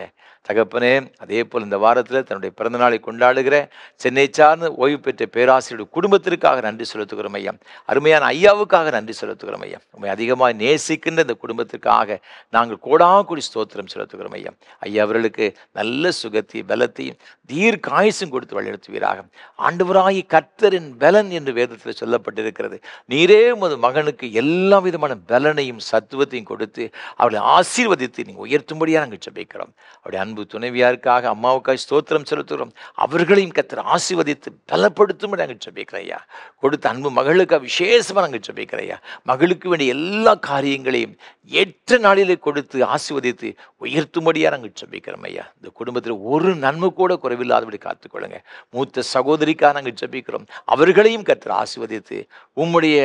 தகப்பனே. அதே போல் இந்த வாரத்தில் தன்னுடைய பிறந்தநாளை கொண்டாடுகிற சென்னை சார்ந்த ஓய்வு பெற்ற பேராசிரியருடைய குடும்பத்திற்காக நன்றி செலுத்துகிறோம் ஐயா. அருமையான ஐயாவுக்காக நன்றி செலுத்துகிறோம் ஐயா. உண்மை அதிகமாக நேசிக்கின்ற இந்த குடும்பத்திற்காக நாங்கள் கோடாக்கூடி ஸ்தோத்திரம் செலுத்துகிறோம் ஐயா. ஐயா அவர்களுக்கு நல்ல சுகத்தையும் பலத்தையும் தீர்க்காயுசும் கொடுத்து வழிநடத்துவீராக. ஆண்டவராகி கர்த்தரின் பலன் என்று வேதத்தில் சொல்லப்பட்டிருக்கிறது. நீரே உமது மகனுக்கு எல்லா விதமான பலனையும் சத்துவத்தையும் கொடுத்து அவளை ஆசீர்வதித்து நீங்கள் உயர்த்தும்படியாக நாங்கள் ஜெபிக்கிறோம். அவருடைய அன்பு துணைவியாருக்காக அம்மாவுக்காக ஸ்தோத்திரம் செலுத்துகிறோம். அவர்களையும் கர்த்தர் ஆசீர்வதித்து பலப்படுத்தும்படி நாங்கள் ஜெபிக்கிறோம் ஐயா. கொடுத்த அன்பு மகளுக்காக விசேஷமாக நாங்கள் ஜெபிக்கிறோம் ஐயா. மகளுக்கு வேண்டிய எல்லா காரியங்களையும் ஏற்ற நாளிலே கொடுத்து ஆசீர்வதித்து உயர்த்தும்படியாக நாங்கள் ஜெபிக்கிறோம் ஐயா. இந்த குடும்பத்தில் ஒரு நன்மை கூட குறைவில்லாதபடி காத்துக்கொள்ளுங்க. மூத்த சகோதரிக்காக நாங்கள் ஜெபிக்கிறோம். அவர்களையும் கர்த்தர் ஆசீர்வதித்து உம்முடைய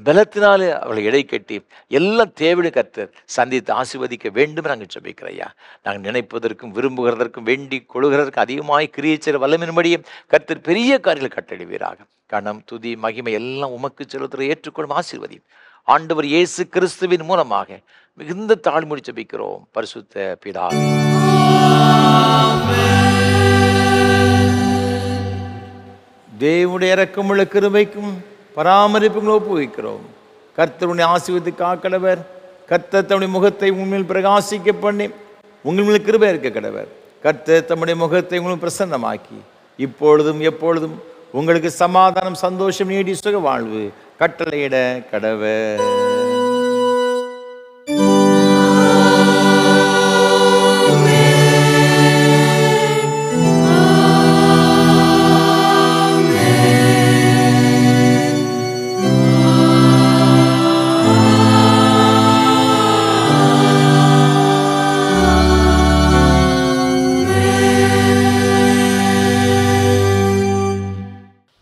பலத்தினாலே அவளை இடை கட்டி எல்லா தேவையும் கர்த்தர் சந்தித்து ஆசீர்வதிக்க வேண்டும் நாங்கள் ஜெபிக்கிறோம் ஐயா. நாங்கள் நினைப்பதற்கும் விரும்புகிறதற்கும் வேண்டி கொள்கிறதற்கும் அதிகமாய் கிரியேச்சர் வல்லமின்படியும் கர்த்தர் பெரிய காரியங்களை கட்டளிவீராக. கணம் துதி மகிமை எல்லாம் உமக்கு செலுத்துகிற ஏற்றுக்கொள்ளும் ஆசீர்வதியும் ஆண்டவர் இயேசு கிறிஸ்துவின் மூலமாக மிகுந்த தாழ்மொழி ஜெபிக்கிறோம் பரிசுத்த பிதாவே. தேவனுடைய இரக்கமுள்ள கிருபைக்கும் பராமரிப்புகளும் ஒப்புவிக்கிறோம். கர்த்தருடைய ஆசீர்வதித்து காக்கடவர். கர்த்தர் தம்முடைய முகத்தை உண்மையில் பிரகாசிக்க பண்ணி உங்கள் மேல் கிருபை இருக்க கடவர். கர்த்தர் தம்முடைய முகத்தை உங்களுக்கு பிரசன்னமாக்கி இப்பொழுதும் எப்பொழுதும் உங்களுக்கு சமாதானம் சந்தோஷம் நீடி சுக வாழ்வு கட்டளையிட கடவர்.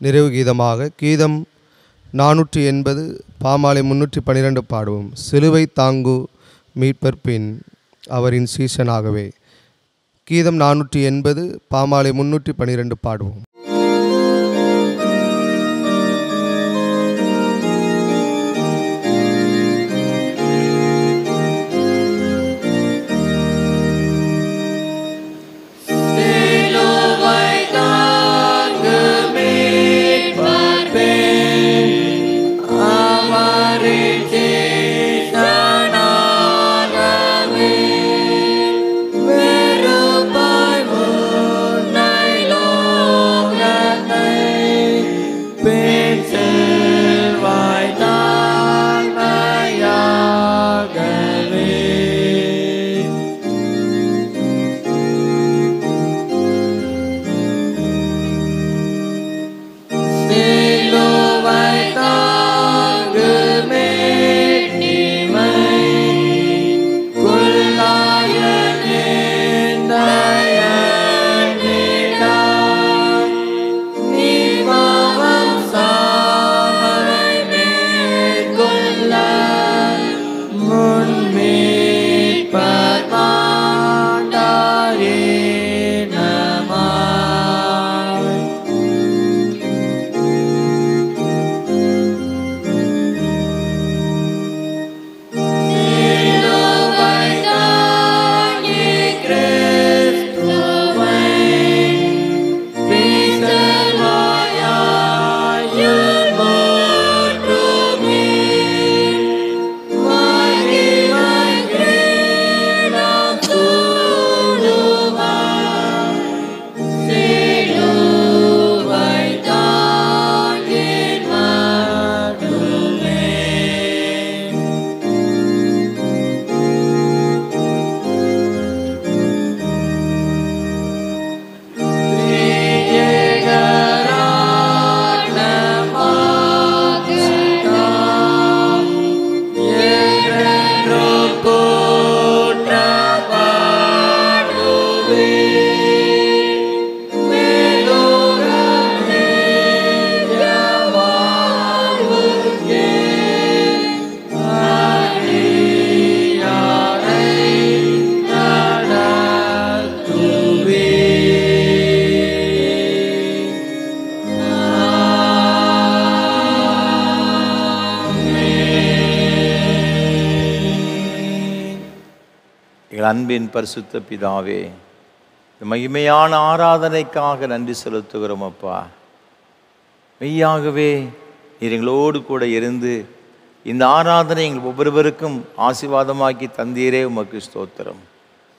நிறைவு கீதமாக கீதம் 480 பாமாலை 312 பாடுவோம். சிலுவை தாங்கு மீட்பர் பின் அவரின் சீசனாகவே. கீதம் 480 பாமாலை 312 பாடுவோம். Lord. எங்கள் அன்பின் பரிசுத்த பிதாவே, இந்த மகிமையான ஆராதனைக்காக நன்றி செலுத்துகிறோம் அப்பா. மெய்யாகவே நீர் எங்களோடு கூட இருந்து இந்த ஆராதனை எங்கள் ஒவ்வொருவருக்கும் ஆசீர்வாதமாக்கி தந்தீரே, உமக்கு ஸ்தோத்திரம்.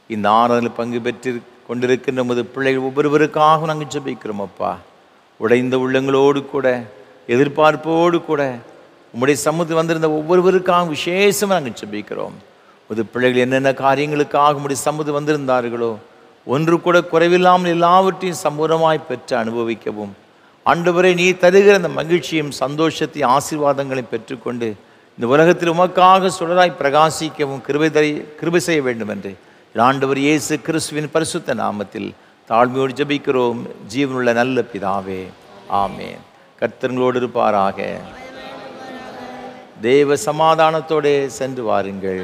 இந்த ஆராதனை பங்கு பெற்று கொண்டிருக்கின்ற நமது பிள்ளைகள் ஒவ்வொருவருக்காக நாங்கள் ஜெபிக்கிறோம் அப்பா. உடைந்த உள்ளங்களோடு கூட எதிர்பார்ப்போடு கூட உம்முடைய சமூகத்தில் வந்திருந்த ஒவ்வொருவருக்காக விசேஷமாக நாங்கள் ஜெபிக்கிறோம். உமது பிள்ளைகள் என்னென்ன காரியங்களுக்காக உம்முடைய சமூகத்தில் வந்திருந்தார்களோ ஒன்று கூட குறைவில்லாமல் எல்லாவற்றையும் சம்பூர்ணமாய் பெற்று அனுபவிக்கவும், ஆண்டவரே நீ தருகிற அந்த மகிழ்ச்சியும் சந்தோஷத்தையும் ஆசீர்வாதங்களையும் பெற்றுக்கொண்டு இந்த உலகத்தில் உமக்காக சுடராய் பிரகாசிக்கவும் கிருபை செய்ய வேண்டும் என்று ஆண்டவர் இயேசு கிறிஸ்துவின் பரிசுத்த நாமத்தில் தாழ்மையோடு ஜெபிக்கிறோம் ஜீவனுள்ள நல்ல பிதாவே, ஆமேன். கர்த்தர்களோடு இருப்பாராக. தேவ சமாதானத்தோடு சென்று வாருங்கள்.